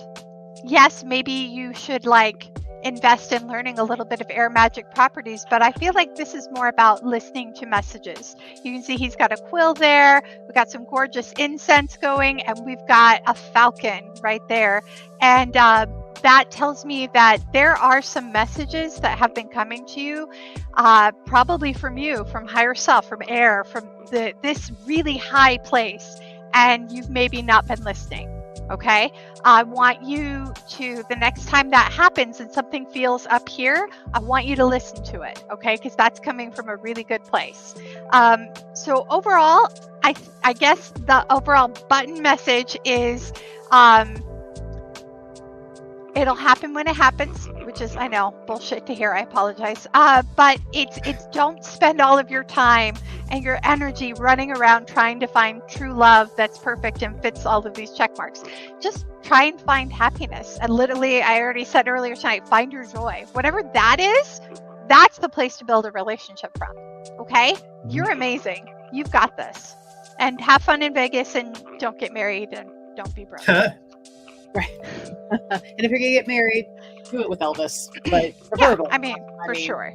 yes, maybe you should like invest in learning a little bit of air magic properties, but I feel like this is more about listening to messages. You can see he's got a quill there. We've got some gorgeous incense going, and we've got a falcon right there. And that tells me that there are some messages that have been coming to you, probably from you, from higher self, from air, from this really high place. And you've maybe not been listening, okay? I want you to, the next time that happens and something feels up here, I want you to listen to it, okay? Because that's coming from a really good place. So overall, I guess the overall button message is, it'll happen when it happens, which is, I know, bullshit to hear. I apologize. But it's don't spend all of your time and your energy running around trying to find true love that's perfect and fits all of these check marks. Just try and find happiness. And literally, I already said earlier tonight, find your joy. Whatever that is, that's the place to build a relationship from. Okay? You're amazing. You've got this. And have fun in Vegas and don't get married and don't be broke. Right. And if you're gonna get married, do it with Elvis. But preferably. Yeah, I mean, sure.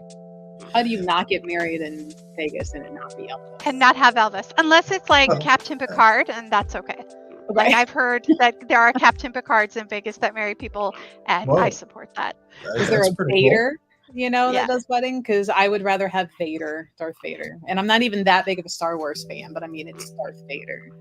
How do you not get married in Vegas and it not be Elvis? And not have Elvis, unless it's like Captain Picard, and that's okay. Right. Like I've heard that there are Captain Picards in Vegas that marry people, and I support that. Is there a Vader? Cool. You know, that does wedding? Because I would rather have Vader, Darth Vader, and I'm not even that big of a Star Wars fan, but I mean it's Darth Vader.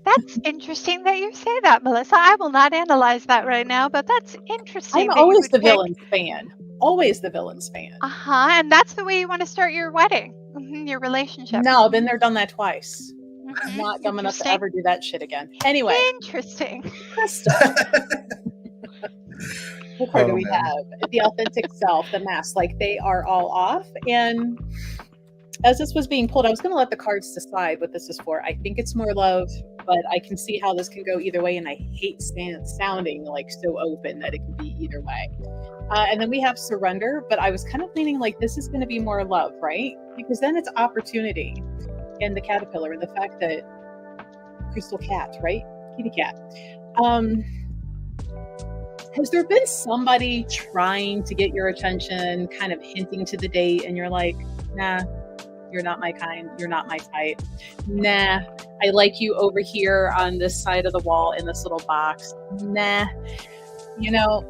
That's interesting that you say that, Melissa. I will not analyze that right now, but that's interesting. I'm always the villain's fan. Always the villain's fan. And that's the way you want to start your wedding, your relationship. No, been there, done that twice. I'm not dumb enough to ever do that shit again. Anyway. Interesting. What card do we have? The authentic self, the mask. Like they are all off. And as this was being pulled, I was going to let the cards decide what this is for. I think it's more love, but I can see how this can go either way. And I hate sounding like so open that it can be either way. And then we have surrender, but I was kind of leaning like this is going to be more love, right? Because then it's opportunity and the caterpillar and the fact that crystal cat, right? Kitty cat. Has there been somebody trying to get your attention, kind of hinting to the date, and you're like, nah, you're not my kind. You're not my type. Nah, I like you over here on this side of the wall in this little box. Nah, you know,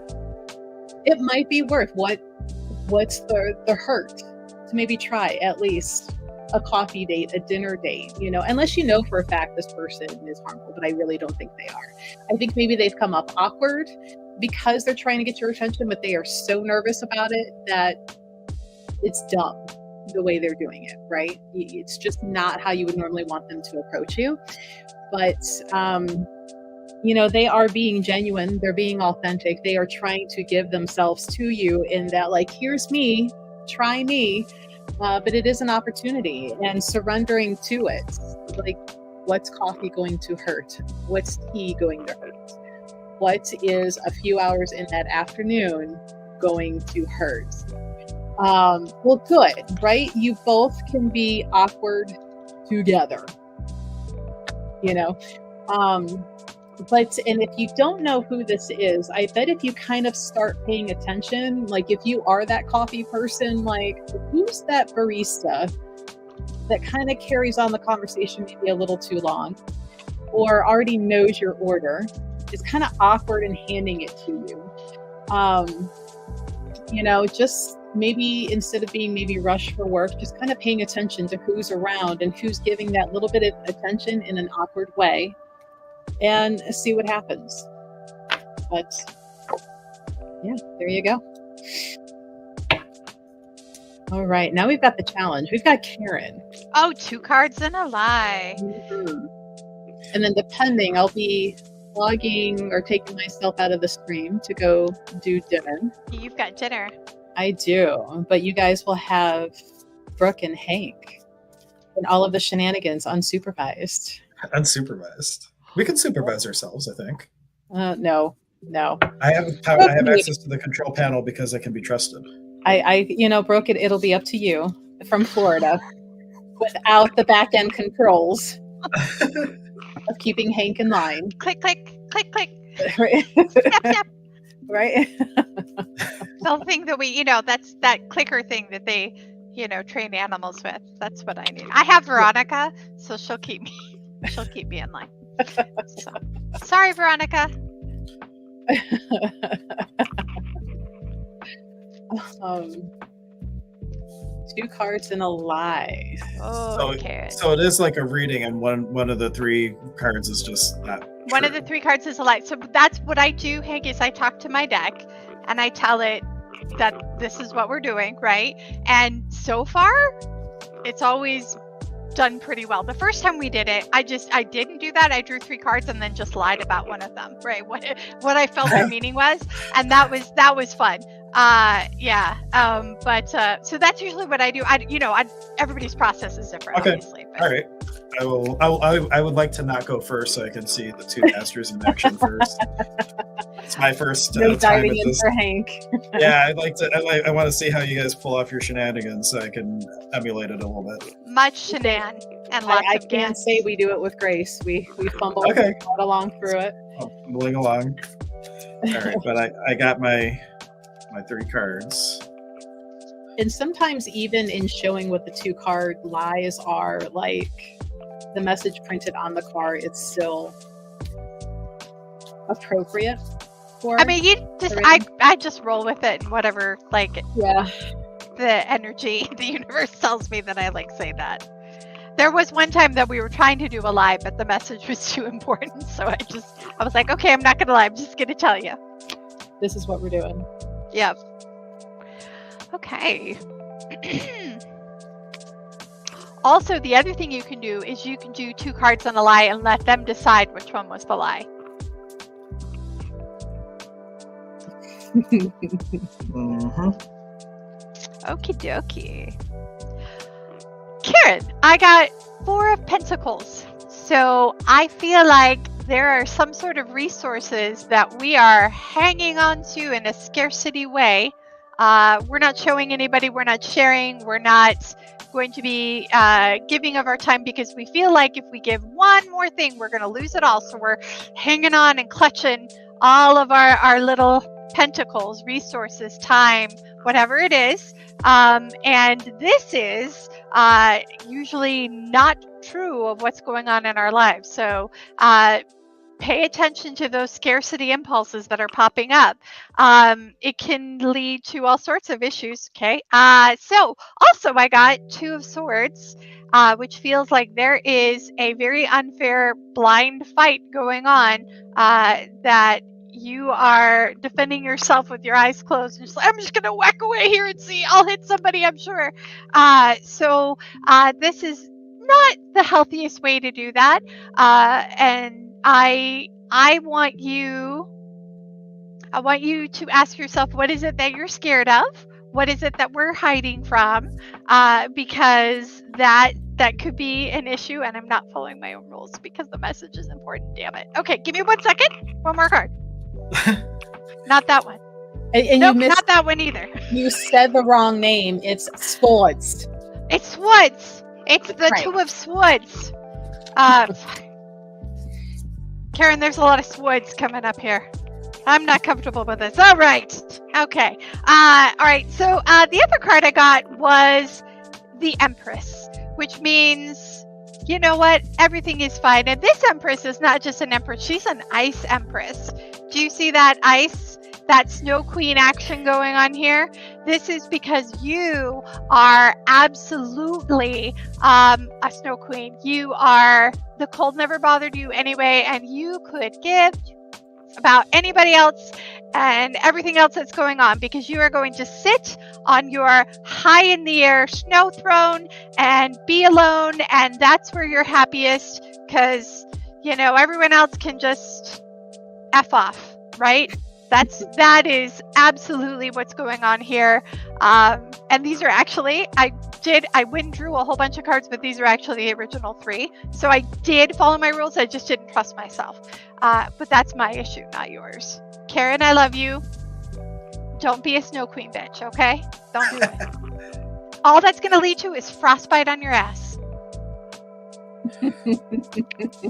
it might be worth what's the hurt to maybe try at least a coffee date, a dinner date, you know, unless you know for a fact this person is harmful, but I really don't think they are. I think maybe they've come up awkward because they're trying to get your attention, but they are so nervous about it that it's dumb the way they're doing it, right? It's just not how you would normally want them to approach you. But, you know, they are being genuine. They're being authentic. They are trying to give themselves to you in that, like, here's me, try me. But it is an opportunity, and surrendering to it. Like, what's coffee going to hurt? What's tea going to hurt? What is a few hours in that afternoon going to hurt? Well, good, right? You both can be awkward together, you know? And if you don't know who this is, I bet if you kind of start paying attention, like if you are that coffee person, like who's that barista that kind of carries on the conversation maybe a little too long or already knows your order, is kind of awkward in handing it to you. You know, just maybe instead of being maybe rushed for work, just kind of paying attention to who's around and who's giving that little bit of attention in an awkward way, and see what happens. But yeah, there you go. All right, now we've got the challenge. We've got Karen. Oh, 2 cards and a lie. Mm-hmm. And then depending, I'll be logging or taking myself out of the stream to go do dinner. You've got dinner. I do, but you guys will have Brooke and Hank and all of the shenanigans unsupervised. Unsupervised. We can supervise ourselves, I think. No. I have access to the control panel because I can be trusted. Brooke, it'll be up to you from Florida without the back end controls of keeping Hank in line. Click, click, click, click. Right? Snap, snap. Right? The thing that we, that's that clicker thing that they, train animals with. That's what I need. I have Veronica, so she'll keep me in line. So, sorry, Veronica. 2 cards and a lie. Oh, okay. So it is like a reading, and one of the 3 cards is just not One true. of the 3 cards is a lie. So that's what I do, Hank, is I talk to my deck and I tell it that this is what we're doing, right? And so far, it's always done pretty well. The first time we did it, I didn't do that. I drew 3 cards and then just lied about one of them, right? What I felt the meaning was, and that was fun. So that's usually what I do. Everybody's process is different, Okay. obviously. But. All right. I would like to not go first so I can see the 2 masters in action first. It's my first No time diving with in this. for Hank. Yeah, I want to see how you guys pull off your shenanigans so I can emulate it a little bit. Much shenan and lots I of can't gas. say we do it with grace. We fumble Okay. right along through it. I'm fumbling along. All right, but I got my 3 cards. And sometimes even in showing what the 2 card lies are, like the message printed on the card, it's still appropriate for. I mean, I just roll with it and whatever, yeah. the energy, the universe tells me that I say that. There was one time that we were trying to do a lie, but the message was too important. So I was like, okay, I'm not going to lie. I'm just going to tell you. This is what we're doing. Yep. Okay. Also, the other thing you can do is you can do 2 cards on a lie and let them decide which one was the lie. Mm-hmm. Okie dokie. Karen, I got 4 of Pentacles. So I feel like there are some sort of resources that we are hanging on to in a scarcity way. We're not showing anybody, we're not sharing, we're not going to be giving of our time because we feel like if we give one more thing, we're going to lose it all. So we're hanging on and clutching all of our little pentacles, resources, time, whatever it is. And this is usually not true of what's going on in our lives. So pay attention to those scarcity impulses that are popping up. It can lead to all sorts of issues. Okay. So also I got 2 of Swords, which feels like there is a very unfair blind fight going on, that you are defending yourself with your eyes closed and just like, I'm just going to whack away here and see, I'll hit somebody, I'm sure. So this is not the healthiest way to do that. And I want you to ask yourself, what is it that you're scared of? What is it that we're hiding from? Because that could be an issue, and I'm not following my own rules because the message is important, damn it. Okay, give me 1 second. One more card. Not that one. And nope, you missed, not that one either. You said the wrong name. It's Swords. It's Swords. It's the right. 2 of Swords. Karen, there's a lot of swords coming up here. I'm not comfortable with this. All right. Okay. All right. So the other card I got was the Empress, which means, you know what? Everything is fine. And this Empress is not just an Empress. She's an ice Empress. Do you see that ice that Snow Queen action going on here. This is because you are absolutely a Snow Queen. You are, the cold never bothered you anyway, and you could give about anybody else and everything else that's going on, because you are going to sit on your high in the air snow throne and be alone, and that's where you're happiest, because everyone else can just F off, right? That is absolutely what's going on here. And these are actually, I went and drew a whole bunch of cards, but these are actually the original 3. So I did follow my rules. I just didn't trust myself. But that's my issue, not yours. Karen, I love you. Don't be a Snow Queen bitch, okay? Don't do it. All that's going to lead to is frostbite on your ass.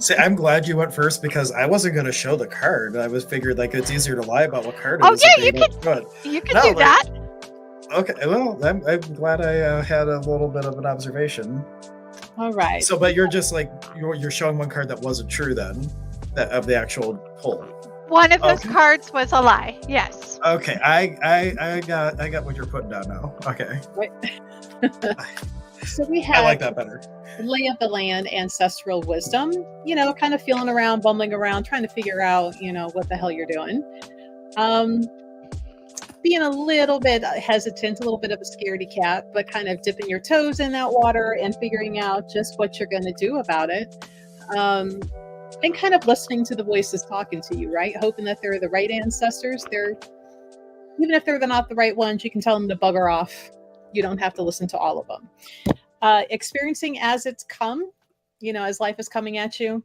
See, I'm glad you went first, because I wasn't going to show the card. I was figured it's easier to lie about what card it is. Oh yeah, you could do that. Okay, well, I'm glad I had a little bit of an observation. All right. So, but you're just you're showing one card that wasn't true then, of the actual pull. One of those cards was a lie. Yes. Okay, I got what you're putting down now. Okay. Right. So we have, I like that better. Lay of the land, ancestral wisdom, kind of feeling around, bumbling around, trying to figure out, what the hell you're doing. Being a little bit hesitant, a little bit of a scaredy cat, but kind of dipping your toes in that water and figuring out just what you're going to do about it. And kind of listening to the voices talking to you, right? Hoping that they're the right ancestors. Even if they're not the right ones, you can tell them to bugger off. You don't have to listen to all of them. Experiencing as it's come, as life is coming at you,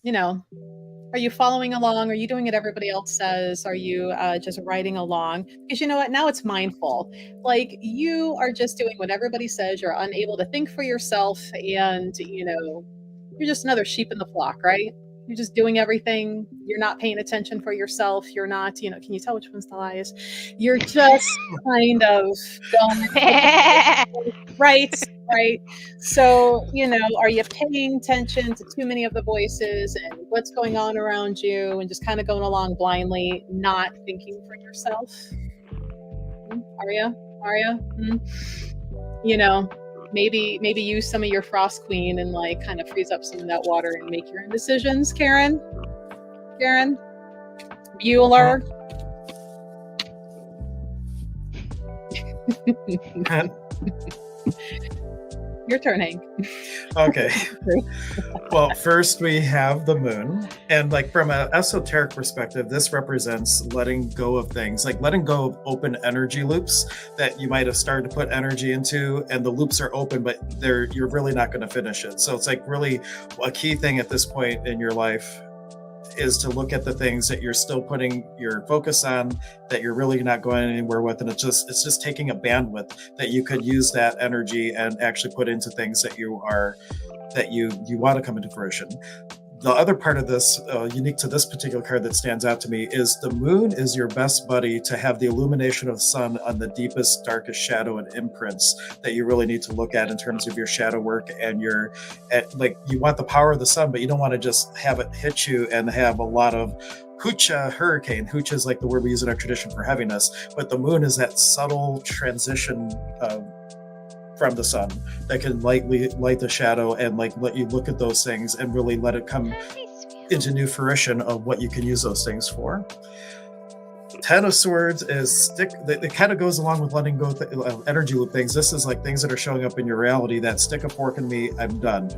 are you following along? Are you doing what everybody else says? Are you just riding along? Because you know what? Now it's mindful. You are just doing what everybody says. You're unable to think for yourself. And, you're just another sheep in the flock, right? You're just doing everything. You're not paying attention for yourself. You're not, can you tell which one's the lies? You're just kind of going, right. So, are you paying attention to too many of the voices and what's going on around you and just kind of going along blindly, not thinking for yourself? Are you? Maybe use some of your Frost Queen and kind of freeze up some of that water and make your own decisions. Karen, Bueller. Your turn, Hank. Okay. Well, first we have the moon. And from an esoteric perspective, this represents letting go of things, letting go of open energy loops that you might have started to put energy into, and the loops are open, but you're really not going to finish it. So it's really a key thing at this point in your life is to look at the things that you're still putting your focus on, that you're really not going anywhere with, and it's just taking a bandwidth that you could use that energy and actually put into things that you want to come into fruition. The other part of this, unique to this particular card that stands out to me, is the moon is your best buddy to have the illumination of the sun on the deepest, darkest shadow and imprints that you really need to look at in terms of your shadow work. And you want the power of the sun, but you don't want to just have it hit you and have a lot of hucha, hurricane. Hucha is the word we use in our tradition for heaviness, but the moon is that subtle transition from the sun that can light the shadow and let you look at those things and really let it come into new fruition of what you can use those things for. 10 of Swords is it kind of goes along with letting go of energy loop things. This is things that are showing up in your reality that stick a fork in me. I'm done.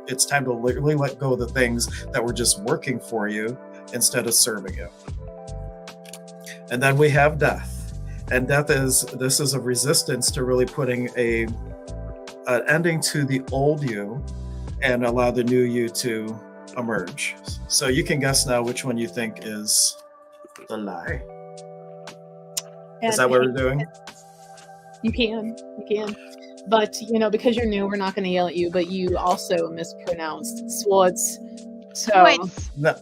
It's time to really let go of the things that were just working for you instead of serving you. And then we have death. And this is a resistance to really putting an ending to the old you and allow the new you to emerge. So you can guess now which one you think is the lie. Is that what we're doing? You can. But, because you're new, we're not going to yell at you, but you also mispronounced swords. So, no.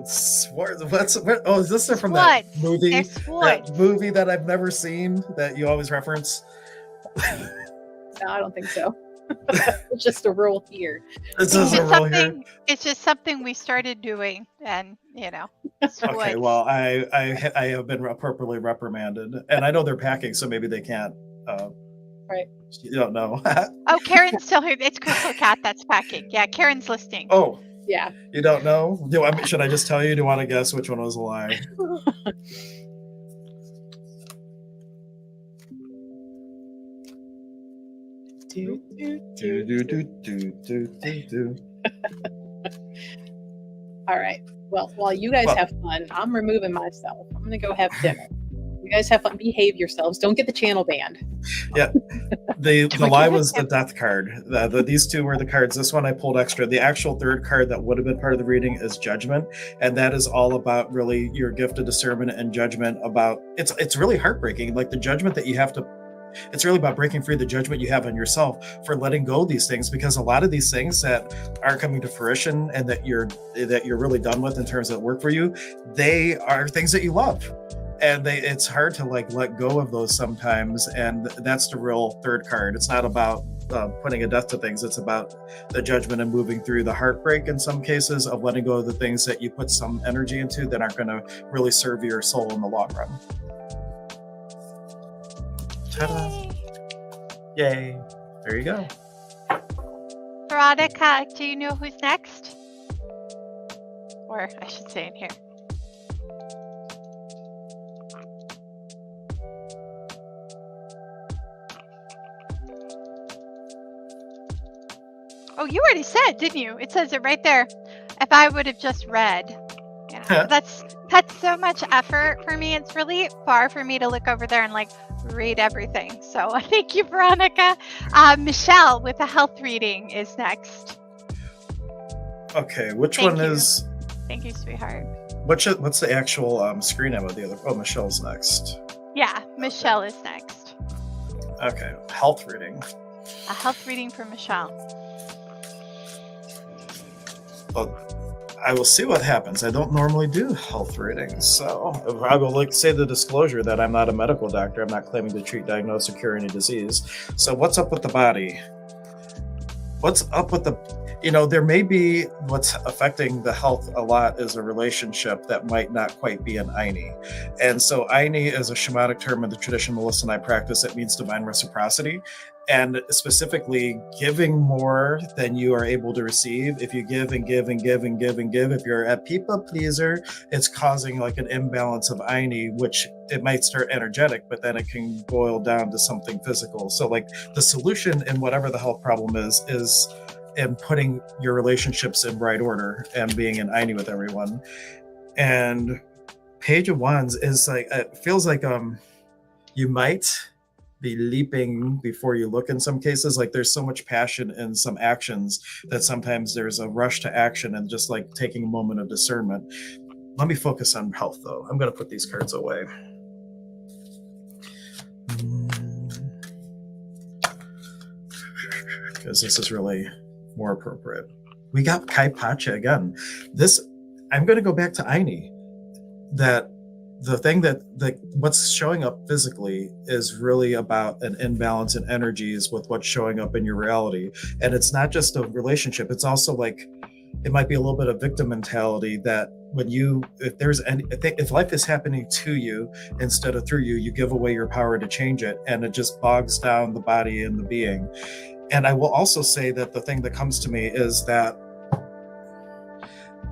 Swords. Is this from that movie? That movie that I've never seen that you always reference? No, I don't think so. It's just a rule here. It's just something we started doing, and Okay, well, I have been appropriately reprimanded, and I know they're packing, so maybe they can't. Right. You don't know. Oh, Karen's still here. It's Crystal Cat that's packing. Yeah, Karen's listening. Oh, Yeah. you don't know? Should I just tell you? Do you want to guess which one was a lie? All right. Well, while you guys have fun, I'm removing myself. I'm gonna go have dinner. You guys have fun. Behave yourselves. Don't get the channel banned. Yeah. The lie was the death card. These two were the cards. This one I pulled extra. The actual third card that would have been part of the reading is judgment, and that is all about really your gift of discernment and judgment. About it's really heartbreaking. Like the judgment that you have to. It's really about breaking free the judgment you have on yourself for letting go of these things, because a lot of these things that are coming to fruition and that you're really done with in terms of work for you, they are things that you love. And it's hard to like let go of those sometimes, and that's the real third card. It's not about putting a death to things. It's about the judgment and moving through the heartbreak in some cases of letting go of the things that you put some energy into that aren't going to really serve your soul in the long run. Ta-da. Yay. There you go. Veronica, do you know who's next? Or I should say in here. Oh, you already said, didn't you? It says it right there. If I would have just read. Yeah, that's so much effort for me. It's really far for me to look over there and like read everything. So thank you, Veronica. Michelle with a health reading is next. Okay, which one is? Thank you, sweetheart. What's the actual screen name of the other? Oh, Michelle's next. Yeah, Michelle is next. Okay, health reading. A health reading for Michelle. Well, I will see what happens. I don't normally do health readings, so I will say the disclosure that I'm not a medical doctor. I'm not claiming to treat, diagnose, or cure any disease. So what's up with the body? What's up with there may be what's affecting the health a lot is a relationship that might not quite be an Aini. And so Aini is a shamanic term in the tradition Melissa and I practice. It means divine reciprocity. And specifically giving more than you are able to receive. If you give and give and give and give and give, if you're a people pleaser, it's causing like an imbalance of Aini, which it might start energetic, but then it can boil down to something physical. So like the solution in whatever the health problem is in putting your relationships in right order and being in Aini with everyone. And Page of Wands is like, it feels like you might be leaping before you look in some cases. Like there's so much passion in some actions that sometimes there's a rush to action and just like taking a moment of discernment. Let me focus on health though. I'm going to put these cards away. Because this is really more appropriate. We got Kai Pacha again. I'm going to go back to Aini. That the thing that what's showing up physically is really about an imbalance in energies with what's showing up in your reality. And it's not just a relationship. It's also like, it might be a little bit of victim mentality that if life is happening to you instead of through you, you give away your power to change it. And it just bogs down the body and the being. And I will also say that the thing that comes to me is that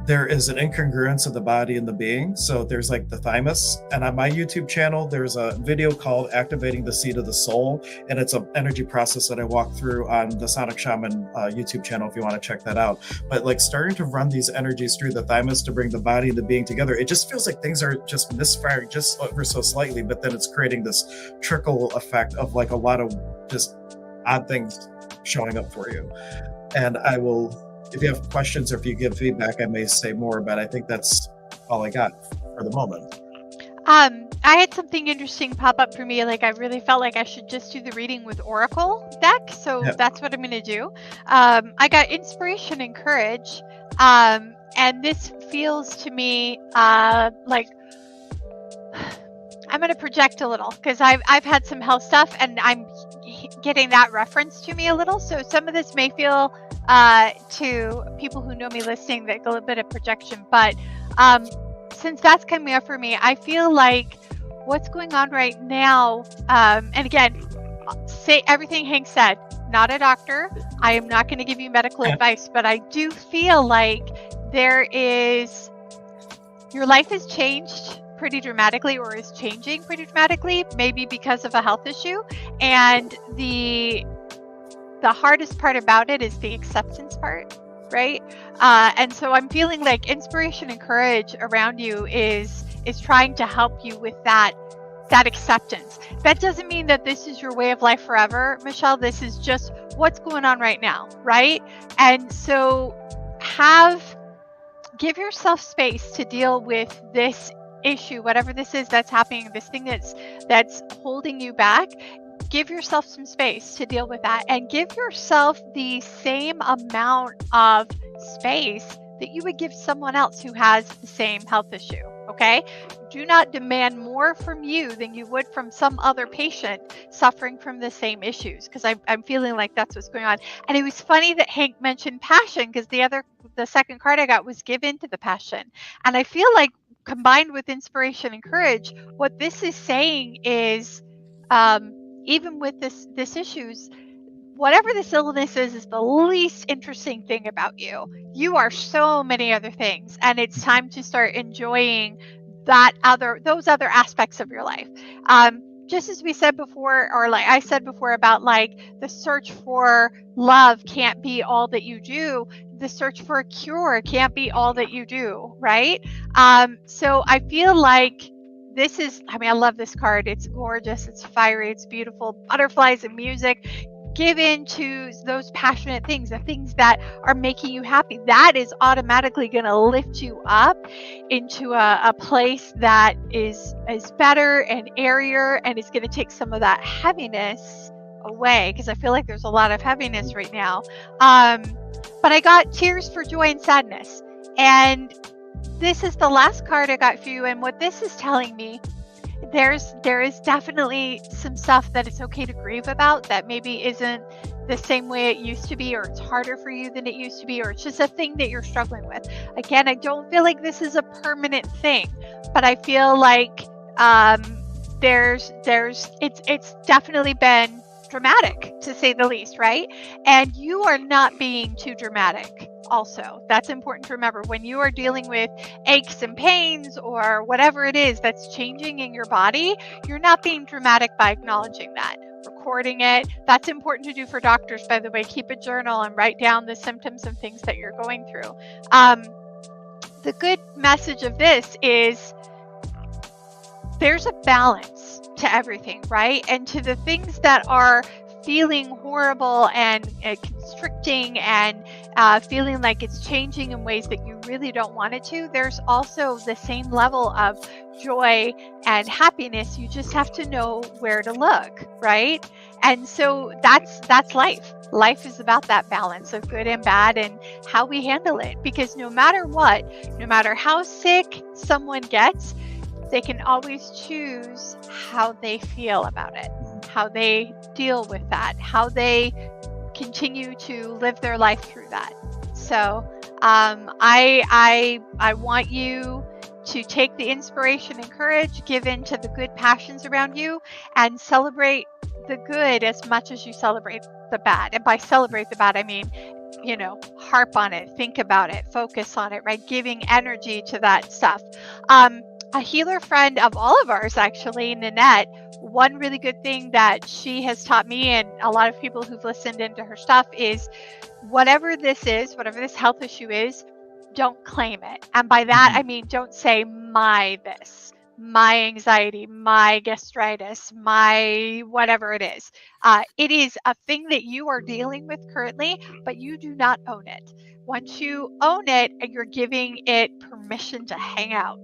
there is an incongruence of the body and the being. So there's like the thymus, and on my YouTube channel, there's a video called Activating the Seat of the Soul. And it's an energy process that I walk through on the Sonic Shaman YouTube channel, if you want to check that out. But like starting to run these energies through the thymus to bring the body and the being together, it just feels like things are just misfiring just ever so slightly, but then it's creating this trickle effect of like a lot of just odd things showing up for you. And I will, if you have questions or if you give feedback, I may say more, but I think that's all I got for the moment. I had something interesting pop up for me. Like I really felt like I should just do the reading with Oracle deck. So that's what I'm going to do. I got inspiration and courage. And this feels to me like I'm going to project a little because I've had some health stuff and I'm getting that reference to me a little. So some of this may feel to people who know me listening that a little bit of projection, but since that's coming up for me, I feel like what's going on right now, and again, say everything Hank said, not a doctor. I am not going to give you medical advice, but I do feel like your life has changed pretty dramatically, or is changing pretty dramatically, maybe because of a health issue. And the hardest part about it is the acceptance part, right? And so I'm feeling like inspiration and courage around you is trying to help you with that acceptance. That doesn't mean that this is your way of life forever, Michelle. This is just what's going on right now, right? And so give yourself space to deal with this issue, whatever this is that's happening, this thing that's holding you back. Give yourself some space to deal with that, and give yourself the same amount of space that you would give someone else who has the same health issue, okay? Do not demand more from you than you would from some other patient suffering from the same issues, because I'm feeling like that's what's going on. And it was funny that Hank mentioned passion, because the second card I got was give in to the passion. And I feel like combined with inspiration and courage, what this is saying is, even with this issues, whatever this illness is the least interesting thing about you. You are so many other things, and it's time to start enjoying those other aspects of your life. Just as we said before, or like I said before, about like the search for love can't be all that you do. The search for a cure can't be all that you do, right? So I feel like I love this card. It's gorgeous. It's fiery. It's beautiful. Butterflies and music. Give in to those passionate things, the things that are making you happy. That is automatically going to lift you up into a place that is better and airier, and it's going to take some of that heaviness away, because I feel like there's a lot of heaviness right now. But I got tears for joy and sadness. And this is the last card I got for you. And what this is telling me, there is definitely some stuff that it's okay to grieve about that maybe isn't the same way it used to be, or it's harder for you than it used to be, or it's just a thing that you're struggling with. Again, I don't feel like this is a permanent thing, but I feel like it's definitely been dramatic, to say the least, right? And you are not being too dramatic. Also, that's important to remember when you are dealing with aches and pains or whatever it is that's changing in your body. You're not being dramatic by acknowledging that, recording it. That's important to do for doctors, by the way. Keep a journal and write down the symptoms and things that you're going through. The good message of this is there's a balance to everything, right? And to the things that are feeling horrible and constricting and feeling like it's changing in ways that you really don't want it to, there's also the same level of joy and happiness. You just have to know where to look, right? And so that's life. Life is about that balance of good and bad and how we handle it. Because no matter what, no matter how sick someone gets, they can always choose how they feel about it, how they deal with that, how they continue to live their life through that. So I want you to take the inspiration and courage, give in to the good passions around you, and celebrate the good as much as you celebrate the bad. And by celebrate the bad, I mean, harp on it, think about it, focus on it, right? Giving energy to that stuff. A healer friend of all of ours, actually, Nanette, one really good thing that she has taught me and a lot of people who've listened into her stuff is whatever this is, whatever this health issue is, don't claim it. And by that, I mean, don't say my anxiety, my gastritis, my whatever it is. It is a thing that you are dealing with currently, but you do not own it. Once you own it, you're giving it permission to hang out,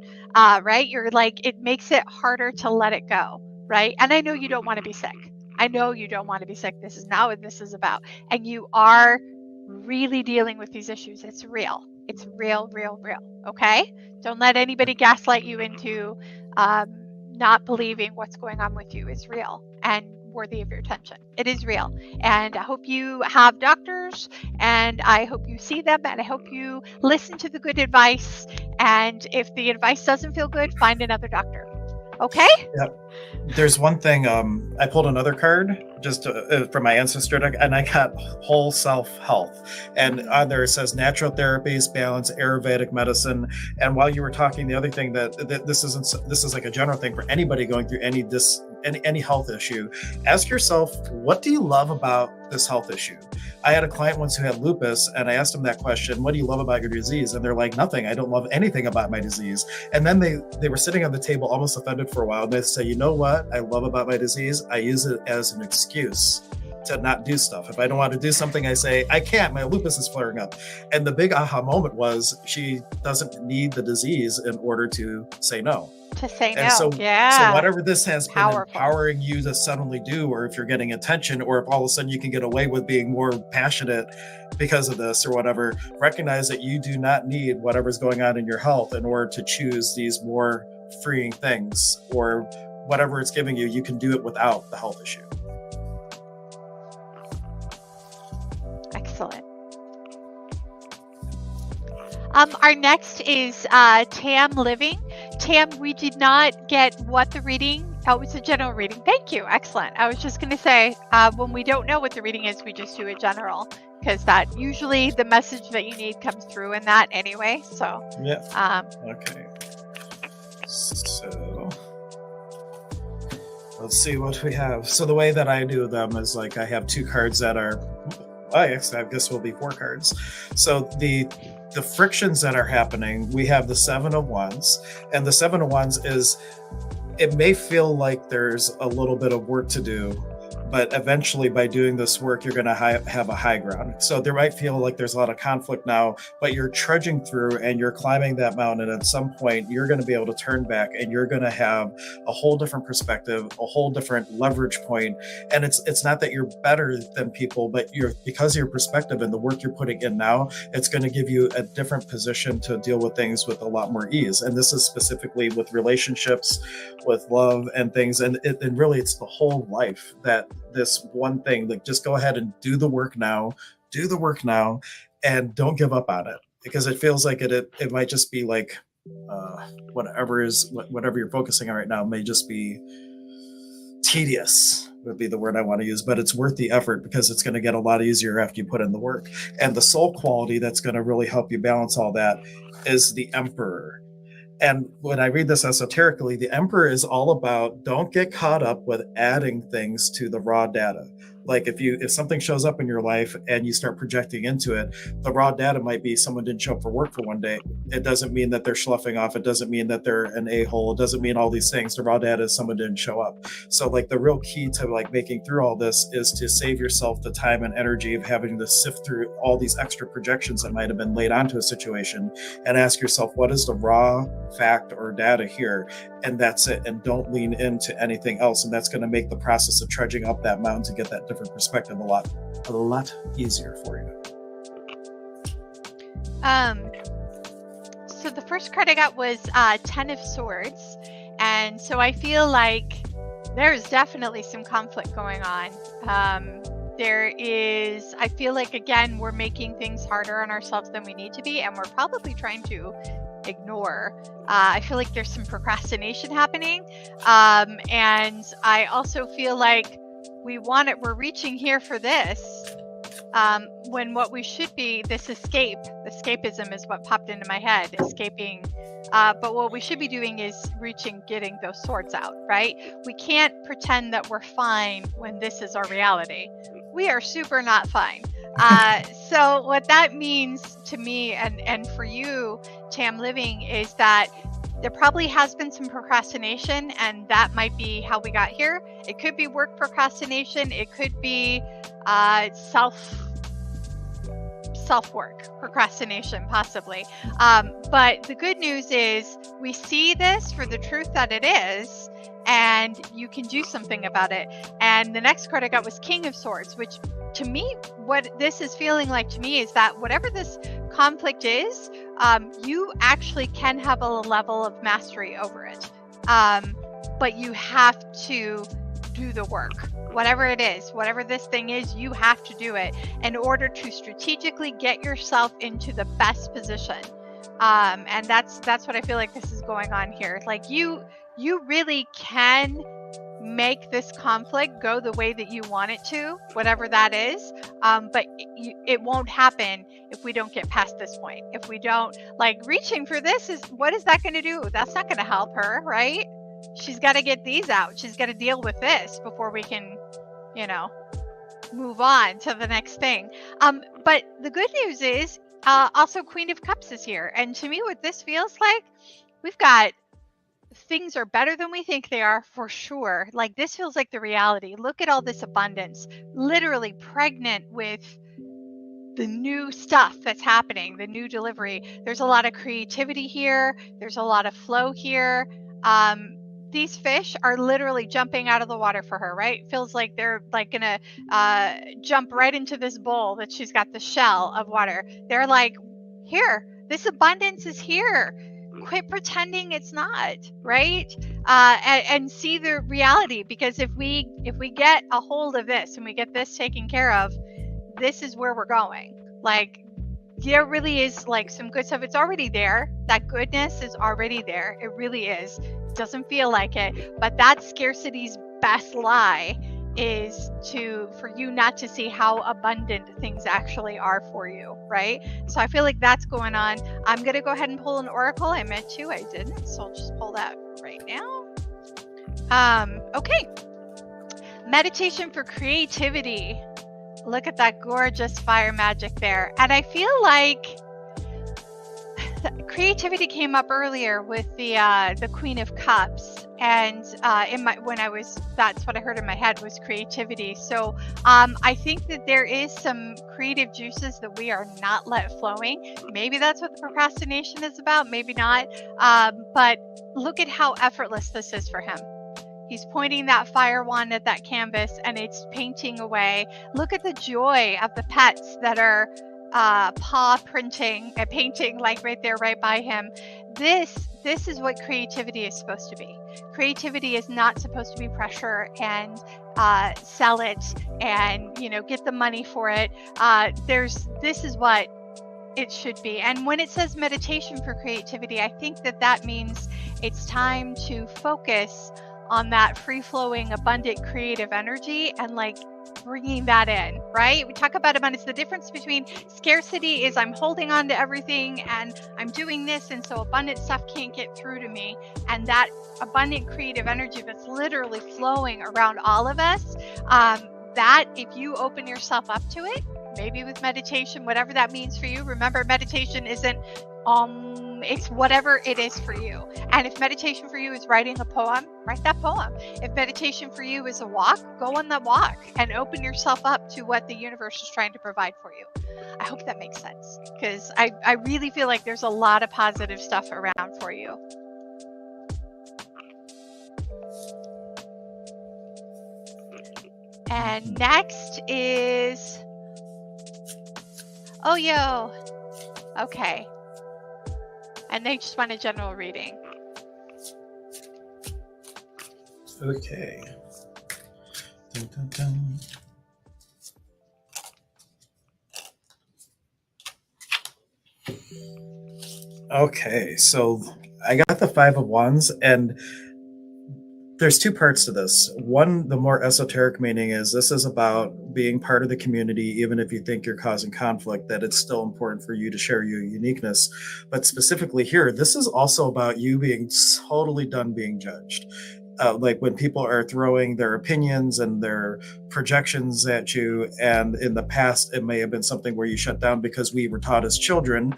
right? You're like, it makes it harder to let it go, right? And I know you don't want to be sick. I know you don't want to be sick. This is not what this is about. And you are really dealing with these issues. It's real. It's real, real, real. Okay? Don't let anybody gaslight you into not believing what's going on with you is real. And worthy of your attention. It is real. And I hope you have doctors, and I hope you see them, and I hope you listen to the good advice. And if the advice doesn't feel good, find another doctor. Okay? Yep. There's one thing. I pulled another card just from my ancestor deck, and I got whole self health. And on there it says natural therapies, balance, Ayurvedic medicine. And while you were talking, the other thing that this is like a general thing for anybody going through any health issue. Ask yourself, what do you love about this health issue? I had a client once who had lupus, and I asked him that question, what do you love about your disease? And they're like, nothing. I don't love anything about my disease. And then they were sitting on the table almost offended for a while. And they say, you know what I love about my disease? I use it as an excuse to not do stuff. If I don't want to do something, I say, I can't, my lupus is flaring up. And the big aha moment was she doesn't need the disease in order to say no. To say and no. So whatever this has been Powerful. empowering you to suddenly do, or if you're getting attention, or if all of a sudden you can get away with being more passionate because of this or whatever, recognize that you do not need whatever's going on in your health in order to choose these more freeing things, or whatever it's giving you, you can do it without the health issue. Excellent. Our next is Tam Living. Tam, we did not get what the reading. Oh, it's a general reading. Thank you. Excellent. I was just going to say, when we don't know what the reading is, we just do a general, because that usually the message that you need comes through in that anyway. So yeah. Okay. So let's see what we have. So the way that I do them is like I have two cards that are. I guess will be four cards. So the frictions that are happening, we have the Seven of Wands, and the Seven of Wands is, it may feel like there's a little bit of work to do, but eventually by doing this work, you're going to have a high ground. So there might feel like there's a lot of conflict now, but you're trudging through and you're climbing that mountain. And at some point, you're going to be able to turn back and you're going to have a whole different perspective, a whole different leverage point. And it's not that you're better than people, but because of your perspective and the work you're putting in now, it's going to give you a different position to deal with things with a lot more ease. And this is specifically with relationships, with love and things. And really, it's the whole life that this one thing, like just go ahead and do the work now, and don't give up on it, because it feels like it might just be like whatever you're focusing on right now may just be tedious, would be the word I want to use, but it's worth the effort because it's going to get a lot easier after you put in the work. And the soul quality that's going to really help you balance all that is the Emperor. And when I read this esoterically, the Emperor is all about, don't get caught up with adding things to the raw data. Like if something shows up in your life and you start projecting into it, the raw data might be someone didn't show up for work for one day. It doesn't mean that they're sloughing off. It doesn't mean that they're an a-hole. It doesn't mean all these things. The raw data is someone didn't show up. So like the real key to like making through all this is to save yourself the time and energy of having to sift through all these extra projections that might have been laid onto a situation, and ask yourself, what is the raw fact or data here? And that's it. And don't lean into anything else. And that's going to make the process of trudging up that mountain to get that different perspective a lot easier for you. So the first card I got was Ten of Swords. And so I feel like there's definitely some conflict going on. I feel like, again, we're making things harder on ourselves than we need to be, and we're probably trying to ignore. I feel like there's some procrastination happening. And I also feel like we're reaching here for this, when what we should be, this escapism is what popped into my head, escaping. But what we should be doing is getting those swords out, right? We can't pretend that we're fine when this is our reality. We are super not fine. So what that means to me and for you, Tam Living, is that there probably has been some procrastination, and that might be how we got here. It could be work procrastination. It could be self-work procrastination, possibly. But the good news is we see this for the truth that it is, and you can do something about it. And the next card I got was King of Swords, which to me, what this is feeling like to me is that whatever this conflict is, you actually can have a level of mastery over it. But you have to do the work. Whatever it is, whatever this thing is, you have to do it in order to strategically get yourself into the best position. And that's what I feel like this is going on here. Like you really can make this conflict go the way that you want it to, whatever that is. But it won't happen if we don't get past this point. If we don't, like, reaching for this what is that going to do? That's not going to help her, right? She's got to get these out. She's got to deal with this before we can, move on to the next thing. But the good news is also Queen of Cups is here. And to me, what this feels like, we've got things are better than we think they are, for sure. Like, this feels like the reality. Look at all this abundance, literally pregnant with the new stuff that's happening, the new delivery. There's a lot of creativity here. There's a lot of flow here. These fish are literally jumping out of the water for her, right? Feels like they're like gonna jump right into this bowl that she's got, the shell of water. They're like, here, this abundance is here. Quit pretending it's not, right? And see the reality, because if we get a hold of this and we get this taken care of, this is where we're going. Like, there really is like some good stuff. It's already there. That goodness is already there. It really is. It doesn't feel like it, but that scarcity's best lie is for you not to see how abundant things actually are for you, right? So I feel like that's going on. I'm going to go ahead and pull an oracle. I meant to, I didn't, so I'll just pull that right now. Okay. Meditation for creativity. Look at that gorgeous fire magic there. And I feel like creativity came up earlier with the Queen of Cups, and that's what I heard in my head was creativity. So I think that there is some creative juices that we are not let flowing. Maybe that's what the procrastination is about, maybe not. But look at how effortless this is for him. He's pointing that fire wand at that canvas and it's painting away. Look at the joy of the pets that are paw printing and painting, like right there, right by him. This is what creativity is supposed to be. Creativity is not supposed to be pressure and sell it and get the money for it. This is what it should be. And when it says meditation for creativity, I think that means it's time to focus on that free-flowing, abundant, creative energy and like bringing that in, right? We talk about abundance. The difference between scarcity is I'm holding on to everything and I'm doing this, and so abundant stuff can't get through to me. And that abundant creative energy that's literally flowing around all of us, that if you open yourself up to it, maybe with meditation, whatever that means for you. Remember, meditation isn't it's whatever it is for you. And if meditation for you is writing a poem, write that poem. If meditation for you is a walk, go on that walk and open yourself up to what the universe is trying to provide for you. I hope that makes sense, because I really feel like there's a lot of positive stuff around for you. And next is Yo. Okay. And they just want a general reading. Okay. Dun, dun, dun. Okay, so I got the Five of Wands, and there's two parts to this. One, the more esoteric meaning is this is about being part of the community, even if you think you're causing conflict, that it's still important for you to share your uniqueness. But specifically here, this is also about you being totally done being judged. Like when people are throwing their opinions and their projections at you, and in the past, it may have been something where you shut down because we were taught as children.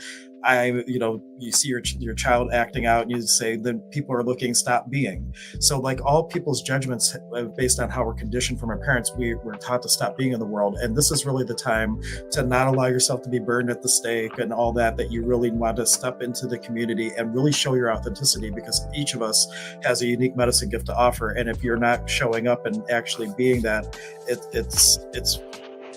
You see your child acting out and you say, then people are looking, stop being. So like all people's judgments based on how we're conditioned from our parents, we're taught to stop being in the world. And this is really the time to not allow yourself to be burned at the stake and all that you really want to step into the community and really show your authenticity, because each of us has a unique medicine gift to offer. And if you're not showing up and actually being that, it's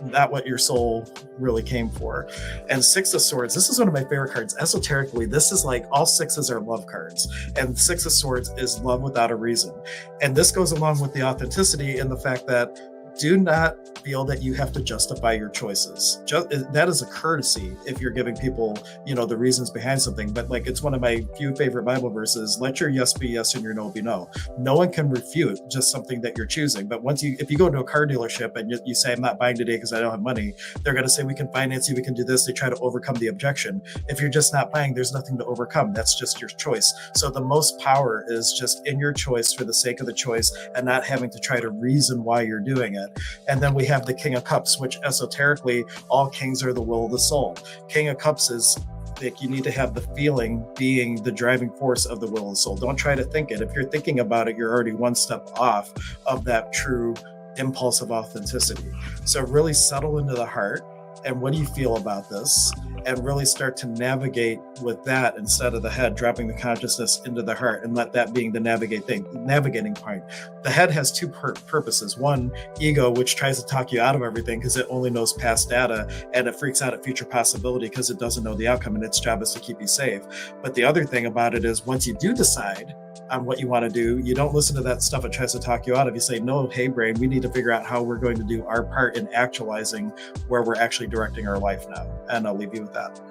not what your soul really came for. And Six of Swords, this is one of my favorite cards. Esoterically, this is like all sixes are love cards. And Six of Swords is love without a reason. And this goes along with the authenticity and the fact that do not feel that you have to justify your choices. That is a courtesy if you're giving people, the reasons behind something. But like, it's one of my few favorite Bible verses. Let your yes be yes and your no be no. No one can refute just something that you're choosing. But if you go to a car dealership and you say, I'm not buying today because I don't have money, they're going to say, we can finance you, we can do this. They try to overcome the objection. If you're just not buying, there's nothing to overcome. That's just your choice. So the most power is just in your choice for the sake of the choice and not having to try to reason why you're doing it. And then we have the King of Cups, which esoterically, all kings are the will of the soul. King of Cups is like, you need to have the feeling being the driving force of the will of the soul. Don't try to think it. If you're thinking about it, you're already one step off of that true impulse of authenticity. So really settle into the heart. And what do you feel about this? And really start to navigate with that instead of the head, dropping the consciousness into the heart and let that being the navigating point. The head has two purposes. One, ego, which tries to talk you out of everything because it only knows past data and it freaks out at future possibility because it doesn't know the outcome and its job is to keep you safe. But the other thing about it is once you do decide on what you want to do, you don't listen to that stuff it tries to talk you out of. You say, no, hey brain, we need to figure out how we're going to do our part in actualizing where we're actually directing our life now. And I'll leave you with that.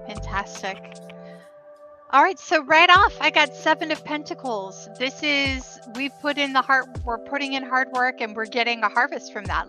Fantastic. All right, so right off, I got 7 of Pentacles. This is, we've put in the heart, we're putting in hard work and we're getting a harvest from that.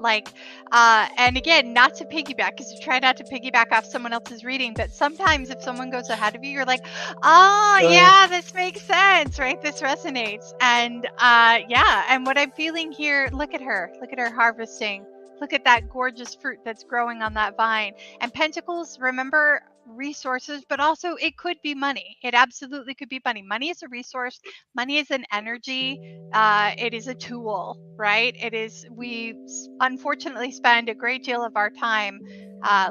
And again, not to piggyback, because you try not to piggyback off someone else's reading, but sometimes if someone goes ahead of you, you're like, yeah, this makes sense, right? This resonates. And and what I'm feeling here, look at her harvesting. Look at that gorgeous fruit that's growing on that vine. And Pentacles, remember, resources, but also it could be money. It absolutely could be money. Money is a resource. Money is an energy. It is a tool, right? It is. We unfortunately spend a great deal of our time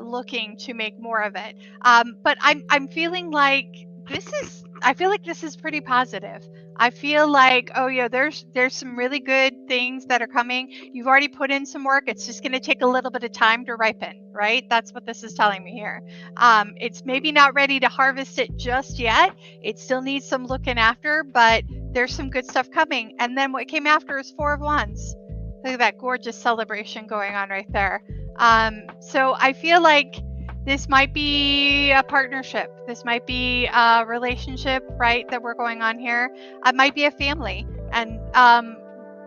looking to make more of it. But I'm feeling like I feel like this is pretty positive. I feel like, there's some really good things that are coming. You've already put in some work. It's just going to take a little bit of time to ripen, right? That's what this is telling me here. It's maybe not ready to harvest it just yet. It still needs some looking after, but there's some good stuff coming. And then what came after is 4 of Wands. Look at that gorgeous celebration going on right there. So I feel like this might be a partnership. This might be a relationship, right, that we're going on here. It might be a family. And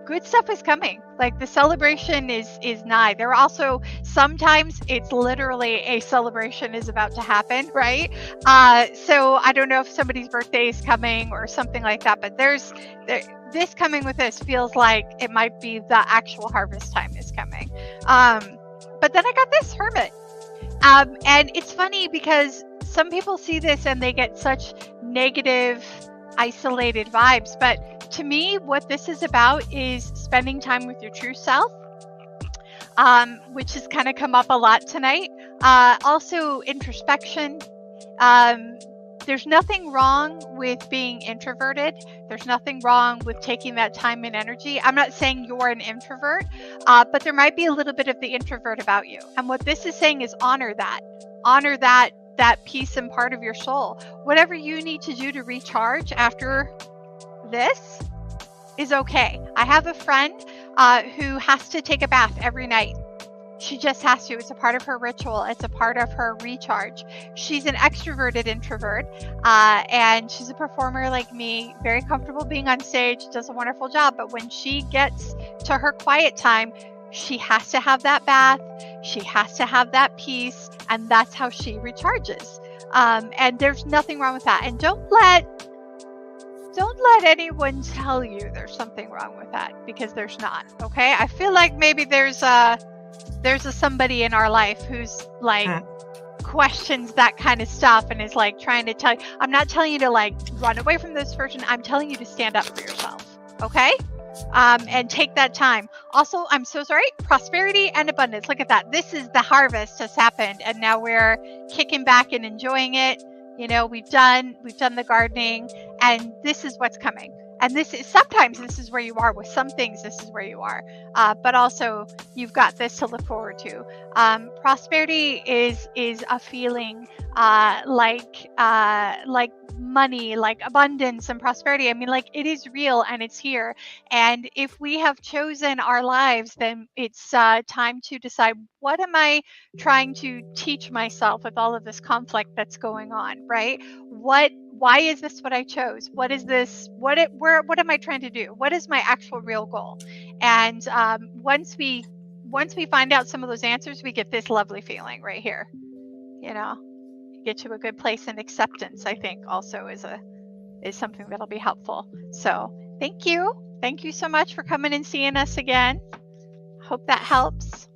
good stuff is coming. Like the celebration is nigh. There are also sometimes it's literally a celebration is about to happen, right? So I don't know if somebody's birthday is coming or something like that, but this coming with this feels like it might be the actual harvest time is coming. But then I got this Hermit. And it's funny because some people see this and they get such negative, isolated vibes. But to me, what this is about is spending time with your true self, which has kind of come up a lot tonight. Also, introspection. There's nothing wrong with being introverted. There's nothing wrong with taking that time and energy. I'm not saying you're an introvert, but there might be a little bit of the introvert about you. And what this is saying is honor that. Honor that piece and part of your soul. Whatever you need to do to recharge after this is okay. I have a friend who has to take a bath every night. She just has to. It's a part of her ritual. It's a part of her recharge. She's an extroverted introvert, and she's a performer like me, very comfortable being on stage, does a wonderful job. But when she gets to her quiet time, she has to have that bath. She has to have that peace, and that's how she recharges. And there's nothing wrong with that. And don't let anyone tell you there's something wrong with that, because there's not. Okay? I feel like maybe there's a somebody in our life who's like questions that kind of stuff and is like trying to tell you. I'm not telling you to like run away from this person. I'm telling you to stand up for yourself. Okay? And take that time. Also, I'm so sorry. Prosperity and abundance. Look at that. This is the harvest has happened, and now we're kicking back and enjoying it. You know, we've done the gardening, and this is what's coming. And sometimes this is where you are. With some things, this is where you are. But also, you've got this to look forward to. Prosperity is a feeling like money, like abundance and prosperity. I mean, like, it is real and it's here. And if we have chosen our lives, then it's time to decide, what am I trying to teach myself with all of this conflict that's going on, right? Why is this what I chose? What is this? What am I trying to do? What is my actual real goal? And once we find out some of those answers, we get this lovely feeling right here. Get to a good place, and acceptance, I think, also is something that'll be helpful. So thank you so much for coming and seeing us again. Hope that helps.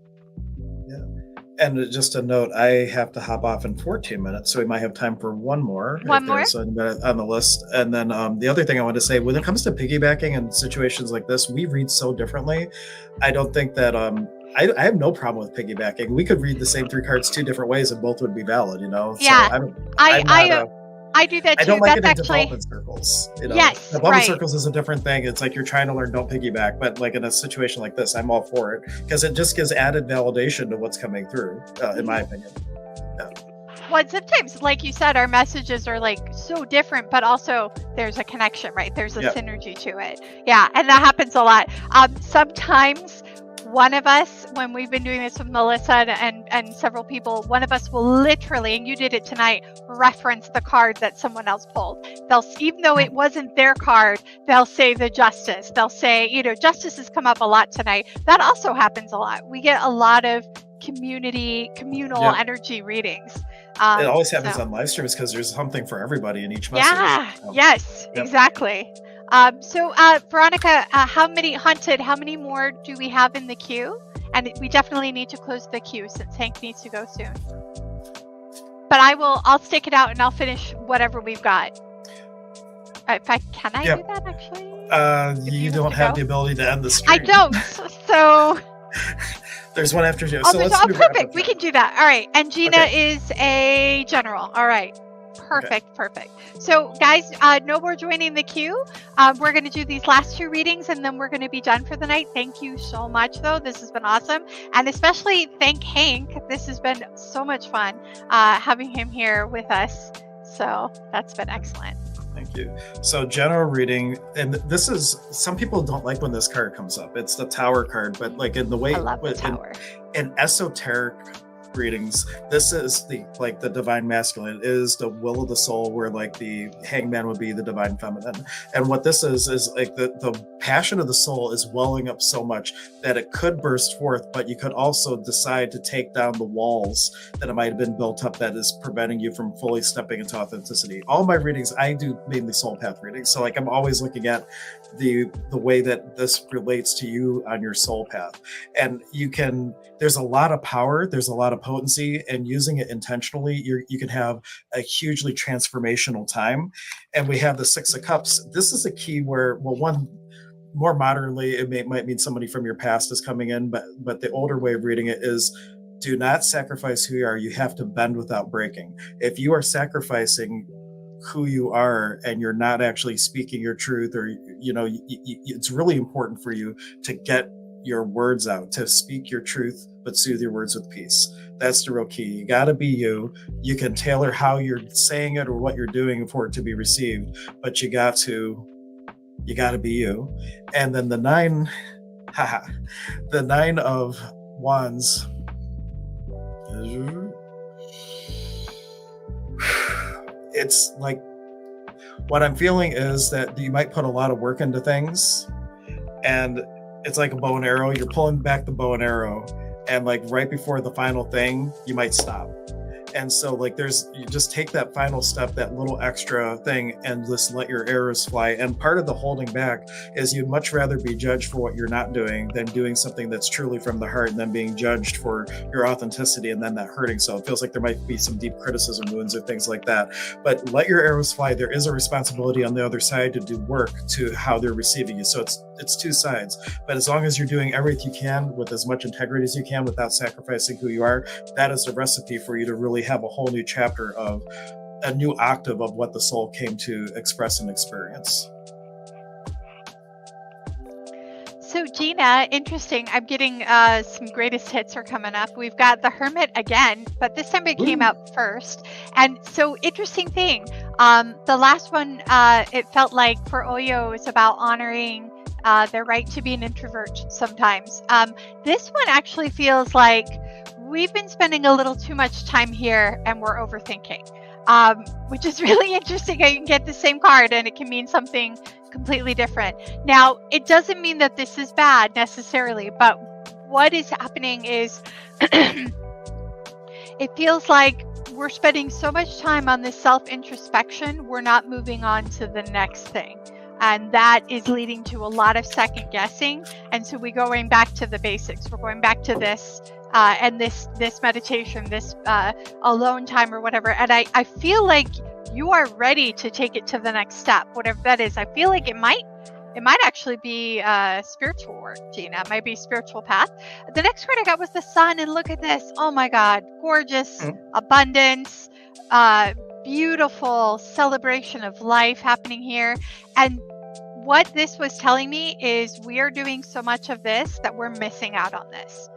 And just a note, I have to hop off in 14 minutes, so we might have time for one more. One more? On the list. And then the other thing I want to say, when it comes to piggybacking and situations like this, we read so differently. I don't think that I have no problem with piggybacking. We could read the same 3 cards 2 different ways and both would be valid, Yeah. So I do that too. I don't like That's it in development circles. Yes, development circles is a different thing. It's like you're trying to learn, don't piggyback. But like in a situation like this, I'm all for it because it just gives added validation to what's coming through, in my opinion. Yeah. Well, sometimes, like you said, our messages are like so different, but also there's a connection, right? There's a synergy to it. Yeah, and that happens a lot. Sometimes one of us, when we've been doing this with Melissa and several people, one of us will literally, and you did it tonight, reference the card that someone else pulled. Even though it wasn't their card, they'll say the justice. They'll say, justice has come up a lot tonight. That also happens a lot. We get a lot of communal energy readings. It always happens on live streams because there's something for everybody in each message. Yeah, yes, exactly. So Veronica, how many more do we have in the queue? And we definitely need to close the queue since Hank needs to go soon. But I'll stick it out and I'll finish whatever we've got. Can I do that actually? You don't have the ability to end the stream. I don't, so... There's one after you. Perfect. We can do that. All right. And Gina is a general. All right. Perfect. So guys, no more joining the queue. We're going to do these last 2 readings and then we're going to be done for the night. Thank you so much, though. This has been awesome. And especially thank Hank. This has been so much fun having him here with us. So that's been excellent. Thank you. So general reading, and this is, some people don't like when this card comes up. It's the Tower card, but like in the way, I love the Tower. In esoteric readings, this is the divine masculine. It is the will of the soul, where like the hangman would be the divine feminine. And what this is like the passion of the soul is welling up so much that it could burst forth, but you could also decide to take down the walls that it might have been built up that is preventing you from fully stepping into authenticity. All my readings, I do mainly soul path readings. So like I'm always looking at the way that this relates to you on your soul path. And there's a lot of power, there's a lot of potency, and using it intentionally, you can have a hugely transformational time. And we have the 6 of Cups. This is a key where, well, one, more modernly, it might mean somebody from your past is coming in, but the older way of reading it is, do not sacrifice who you are. You have to bend without breaking. If you are sacrificing who you are and you're not actually speaking your truth, or it's really important for you to get your words out, to speak your truth but soothe your words with peace. That's the real key. You got to be you. You can tailor how you're saying it or what you're doing for it to be received, but you got to be you. And then the 9 of Wands, it's like, what I'm feeling is that you might put a lot of work into things, and it's like a bow and arrow. You're pulling back the bow and arrow, and like right before the final thing, you might stop. And so like you just take that final step, that little extra thing, and just let your arrows fly. And part of the holding back is you'd much rather be judged for what you're not doing than doing something that's truly from the heart, and then being judged for your authenticity and then that hurting. So it feels like there might be some deep criticism wounds or things like that. But let your arrows fly. There is a responsibility on the other side to do work to how they're receiving you. So it's 2 sides. But as long as you're doing everything you can with as much integrity as you can without sacrificing who you are, that is the recipe for you to really have a whole new chapter of a new octave of what the soul came to express and experience. So Gina, interesting. I'm getting some greatest hits are coming up. We've got the Hermit again, but this time it came out first. And so interesting thing. The last one, it felt like for Oyo is about honoring their right to be an introvert sometimes. This one actually feels like we've been spending a little too much time here and we're overthinking, which is really interesting. You can get the same card and it can mean something completely different. Now, it doesn't mean that this is bad necessarily, but what is happening is it feels like we're spending so much time on this self-introspection, we're not moving on to the next thing. And that is leading to a lot of second guessing. And so we're going back to the basics. We're going back to this and this meditation, this alone time or whatever. And I feel like you are ready to take it to the next step, whatever that is. I feel like it might actually be spiritual work, Gina. It might be spiritual path. The next card I got was the Sun, and look at this. Oh my God, gorgeous, abundance, beautiful celebration of life happening here. And what this was telling me is we are doing so much of this that we're missing out on this.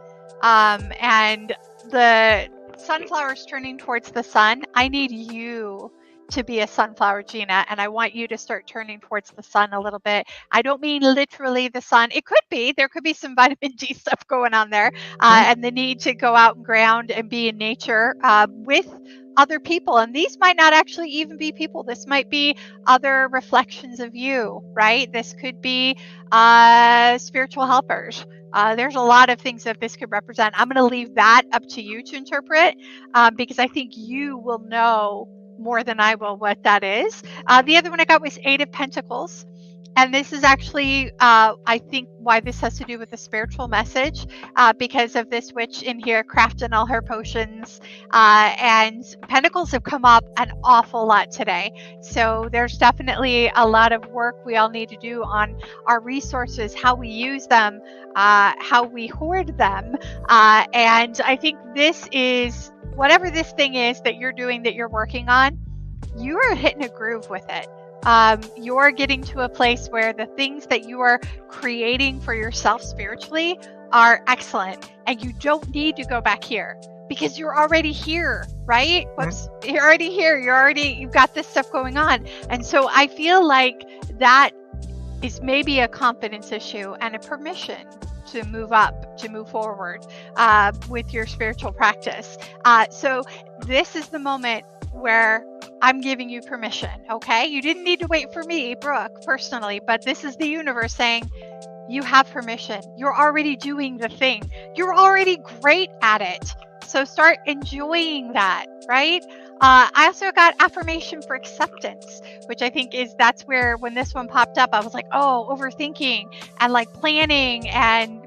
And the sunflower's turning towards the sun. I need you to be a sunflower, Gina, and I want you to start turning towards the sun a little bit. I don't mean literally the sun. It could be. There could be some vitamin D stuff going on there, and the need to go out and ground and be in nature with other people. And these might not actually even be people. This might be other reflections of you, right? This could be spiritual helpers. There's a lot of things that this could represent. I'm going to leave that up to you to interpret because I think you will know more than I will what that is. The other one I got was 8 of Pentacles. And this is actually, I think, why this has to do with the spiritual message, because of this witch in here crafting all her potions. And Pentacles have come up an awful lot today. So there's definitely a lot of work we all need to do on our resources, how we use them, how we hoard them. And I think this is, whatever this thing is that you're doing, that you're working on, you are hitting a groove with it. You're getting to a place where the things that you are creating for yourself spiritually are excellent, and you don't need to go back here because you're already here, right? You're already here. You've got this stuff going on. And so I feel like that is maybe a confidence issue and a permission to move up, to move forward with your spiritual practice. So this is the moment where I'm giving you permission, okay? You didn't need to wait for me, Brooke, personally, but this is the universe saying you have permission. You're already doing the thing. You're already great at it. So start enjoying that, right? I also got affirmation for acceptance, which I think that's where, when this one popped up, I was like, oh, overthinking and like planning,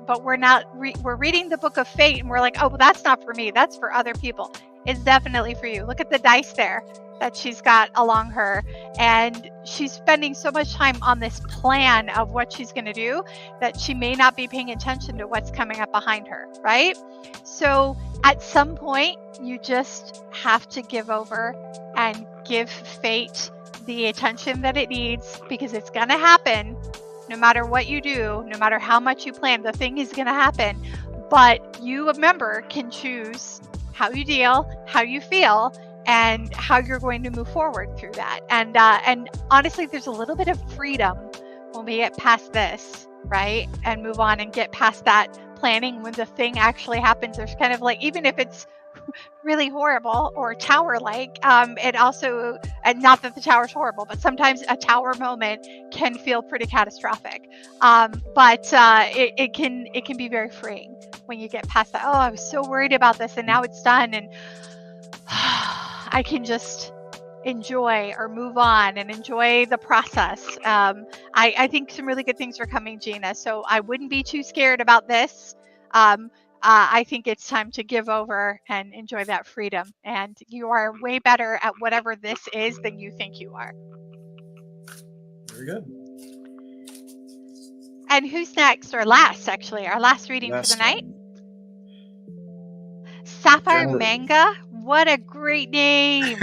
but we're not, we're reading the book of fate and we're like, oh, well, that's not for me. That's for other people. It's definitely for you. Look at the dice there that she's got along her. And she's spending so much time on this plan of what she's going to do that she may not be paying attention to what's coming up behind her, right? So at some point, you just have to give over and give fate the attention that it needs, because it's going to happen no matter what you do, no matter how much you plan. The thing is going to happen. But you, a member, can choose how you deal, how you feel, and how you're going to move forward through that. And honestly, there's a little bit of freedom when we get past this, right? And move on and get past that planning. When the thing actually happens, there's kind of like, even if it's really horrible or tower-like, it also, and not that the tower's horrible, but sometimes a tower moment can feel pretty catastrophic. But it can be very freeing when you get past that. Oh, I was so worried about this and now it's done, and I can just enjoy or move on and enjoy the process. I think some really good things are coming, Gina. So I wouldn't be too scared about this. I think it's time to give over and enjoy that freedom. And you are way better at whatever this is than you think you are. Very good. And who's next, or last, actually? Our last reading for the night? Sapphire Manga. What a great name.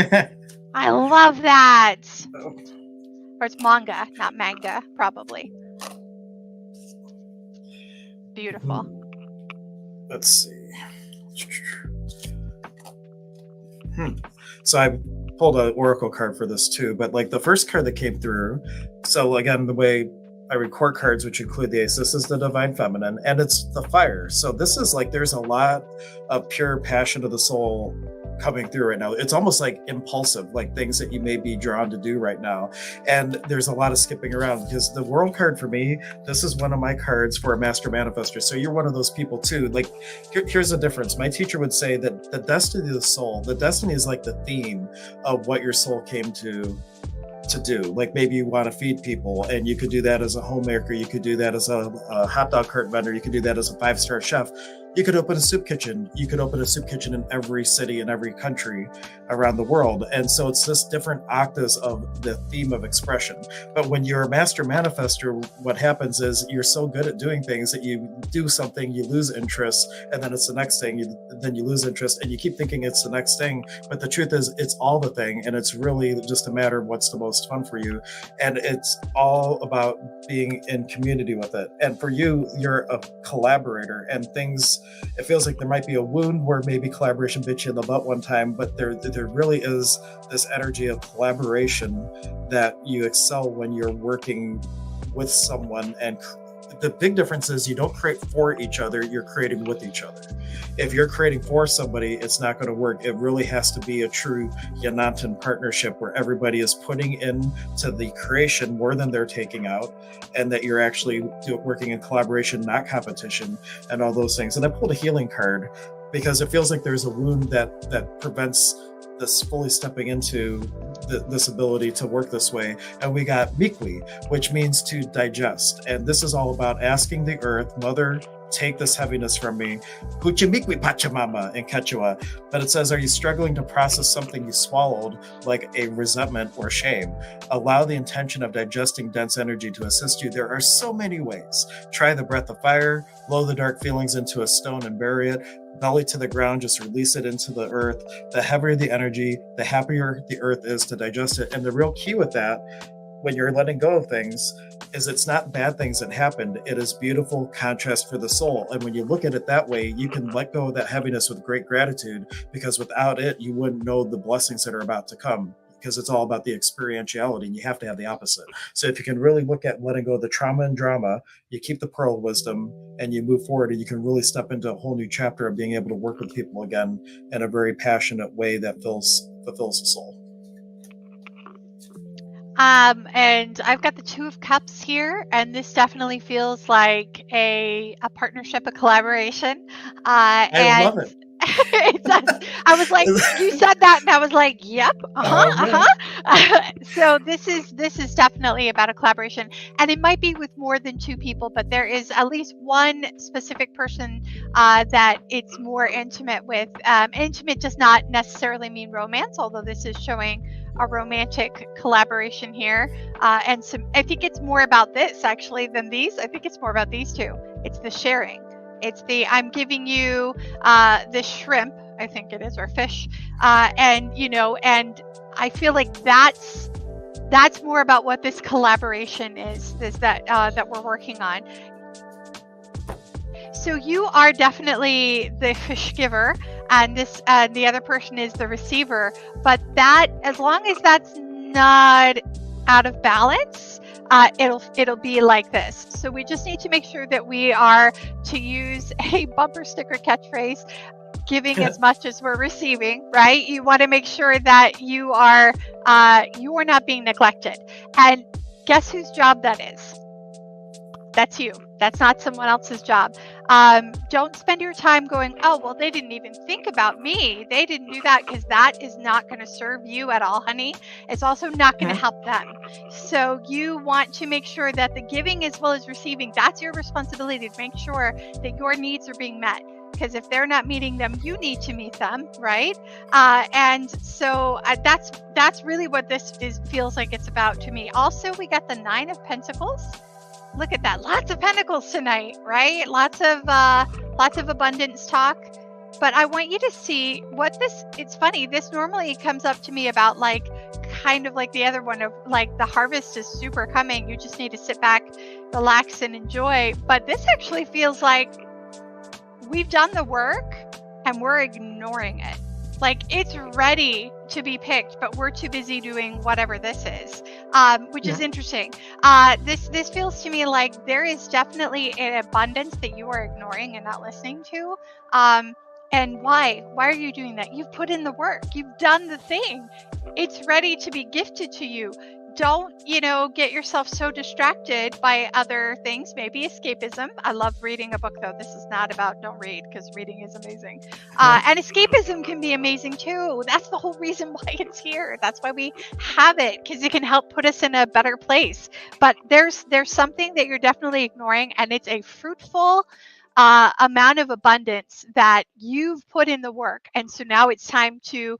I love that. Or it's manga, not manga, probably. Beautiful. Let's see. So I pulled an oracle card for this too, but like the first card that came through. So again, the way I record cards, which include the ace, this is the divine feminine, and it's the fire. So this is like there's a lot of pure passion of the soul coming through right now. It's almost like impulsive, like things that you may be drawn to do right now. And there's a lot of skipping around because the world card for me, this is one of my cards for a master manifestor. So you're one of those people too. Like here's the difference. My teacher would say that the destiny of the soul, the destiny is like the theme of what your soul came to do. Like maybe you want to feed people, and you could do that as a homemaker, you could do that as a hot dog cart vendor, you could do that as a 5-star chef, you could open a soup kitchen, you could open a soup kitchen in every city in every country around the world. And so it's just different octaves of the theme of expression. But when you're a master manifestor, what happens is you're so good at doing things that you do something, you lose interest, and then it's the next thing, then you lose interest, and you keep thinking it's the next thing. But the truth is it's all the thing, and it's really just a matter of what's the most fun for you. And it's all about being in community with it. And for you, you're a collaborator, and things, it feels like there might be a wound where maybe collaboration bit you in the butt one time, but there really is this energy of collaboration that you excel when you're working with someone. And the big difference is you don't create for each other, you're creating with each other. If you're creating for somebody, it's not going to work. It really has to be a true Yanantan partnership where everybody is putting into the creation more than they're taking out, and that you're actually working in collaboration, not competition, and all those things. And I pulled a healing card because it feels like there's a wound that prevents this fully stepping into this ability to work this way. And we got Mikwi, which means to digest. And this is all about asking the earth, Mother, take this heaviness from me. Puchimikwi Pachamama in Quechua. But it says, are you struggling to process something you swallowed, like a resentment or shame? Allow the intention of digesting dense energy to assist you. There are so many ways. Try the breath of fire, blow the dark feelings into a stone and bury it. Belly to the ground, just release it into the earth. The heavier the energy, the happier the earth is to digest it. And the real key with that, when you're letting go of things, is it's not bad things that happened. It is beautiful contrast for the soul. And when you look at it that way, you can let go of that heaviness with great gratitude, because without it, you wouldn't know the blessings that are about to come, because it's all about the experientiality, and you have to have the opposite. So if you can really look at letting go of the trauma and drama, you keep the pearl of wisdom, and you move forward, and you can really step into a whole new chapter of being able to work with people again in a very passionate way that fulfills the soul. And I've got the Two of Cups here, and this definitely feels like a partnership, a collaboration. I love it. It does. I was like, you said that, and I was like, yep, So this is definitely about a collaboration, and it might be with more than two people, but there is at least one specific person that it's more intimate with. Intimate does not necessarily mean romance, although this is showing a romantic collaboration here. And some, I think it's more about this actually than these. I think it's more about these two. It's the sharing. It's the, I'm giving you the shrimp, I think it is, or fish. And, you know, and I feel like that's more about what this collaboration is that we're working on. So you are definitely the fish giver, and this the other person is the receiver. But that, as long as that's not out of balance, it'll be like this. So we just need to make sure that we are, to use a bumper sticker catchphrase, giving as much as we're receiving, right? You want to make sure that you are not being neglected. And guess whose job that is? That's you. That's not someone else's job. Don't spend your time going, oh, well, they didn't even think about me. They didn't do that, because that is not going to serve you at all, honey. It's also not going to help them. So you want to make sure that the giving as well as receiving, that's your responsibility, to make sure that your needs are being met. Because if they're not meeting them, you need to meet them, right? And so that's really what this feels like it's about to me. Also, we got the 9 of Pentacles. Look at that. Lots of pentacles tonight, right? Lots of abundance talk. But I want you to see what this, it's funny, this normally comes up to me about like kind of like the other one of like the harvest is super coming. You just need to sit back, relax, and enjoy. But this actually feels like we've done the work and we're ignoring it. Like it's ready to be picked, but we're too busy doing whatever this is, which is interesting. This feels to me like there is definitely an abundance that you are ignoring and not listening to. And why? Why are you doing that? You've put in the work. You've done the thing. It's ready to be gifted to you. Don't, get yourself so distracted by other things, maybe escapism. I love reading a book, though. This is not about don't read, because reading is amazing. And escapism can be amazing, too. That's the whole reason why it's here. That's why we have it, because it can help put us in a better place. But there's something that you're definitely ignoring, and it's a fruitful amount of abundance that you've put in the work. And so now it's time to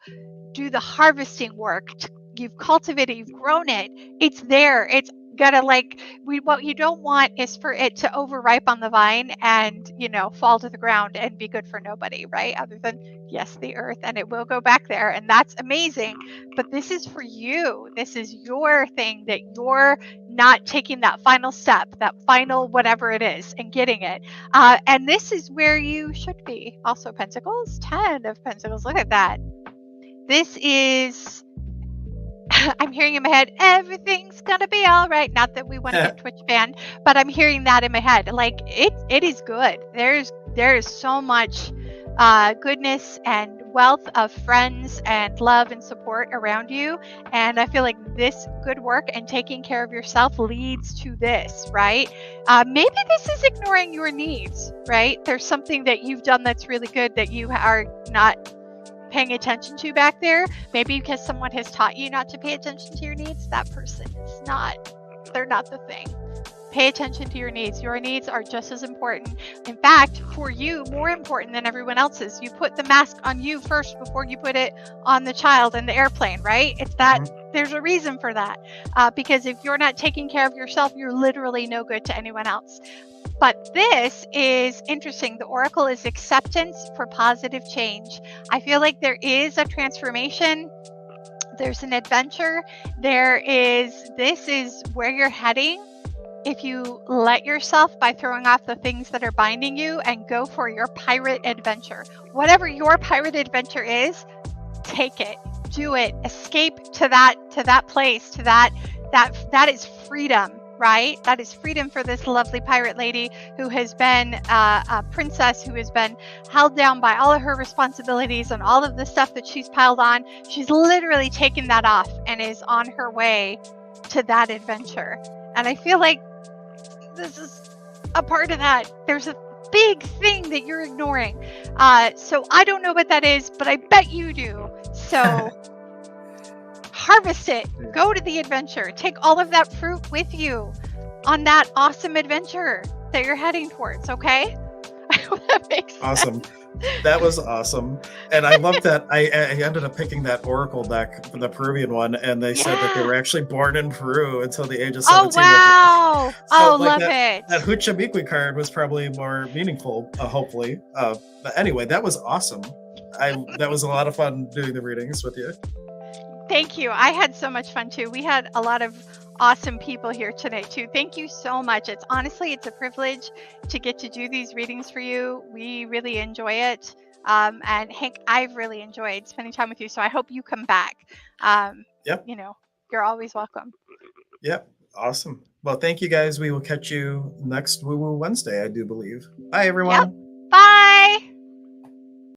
do the harvesting work. You've cultivated, you've grown it. It's there. It's gotta what you don't want is for it to overripe on the vine and, fall to the ground and be good for nobody, right? Other than, yes, the earth, and it will go back there. And that's amazing. But this is for you. This is your thing that you're not taking that final step, that final whatever it is, and getting it. And this is where you should be. Also, Pentacles, 10 of Pentacles. Look at that. This is... I'm hearing in my head, everything's gonna be all right. Not that we want to get Twitch banned, but I'm hearing that in my head. Like it is good. There is so much goodness and wealth of friends and love and support around you. And I feel like this good work and taking care of yourself leads to this, right? Maybe this is ignoring your needs, right? There's something that you've done that's really good that you are not paying attention to back there. Maybe because someone has taught you not to pay attention to your needs. That person is not, they're not the thing. Pay attention to your needs. Your needs are just as important. In fact, for you, more important than everyone else's. You put the mask on you first before you put it on the child in the airplane, right? It's that there's a reason for that. Because if you're not taking care of yourself, you're literally no good to anyone else. But this is interesting. The oracle is acceptance for positive change. I feel like there is a transformation. There's an adventure. This is where you're heading. If you let yourself by throwing off the things that are binding you and go for your pirate adventure. Whatever your pirate adventure is, take it, do it, escape to that place, to that is freedom. Right? That is freedom for this lovely pirate lady who has been a princess, who has been held down by all of her responsibilities and all of the stuff that she's piled on. She's literally taken that off and is on her way to that adventure. And I feel like this is a part of that. There's a big thing that you're ignoring. So I don't know what that is, but I bet you do. So... harvest it. Go to the adventure. Take all of that fruit with you on that awesome adventure that you're heading towards, okay? I hope that makes sense. Awesome. That was awesome. And I love that I ended up picking that oracle deck, the Peruvian one, and they said that they were actually born in Peru until the age of 17. Oh, wow. Love it. That Huchamiqui card was probably more meaningful, hopefully. But anyway, that was awesome. That was a lot of fun doing the readings with you. Thank you. I had so much fun too. We had a lot of awesome people here today too. Thank you so much. It's a privilege to get to do these readings for you. We really enjoy it. And Hank, I've really enjoyed spending time with you. So I hope you come back. Yep. You're always welcome. Yep. Awesome. Well, thank you guys. We will catch you next Woo Woo Wednesday, I do believe. Bye, everyone. Yep.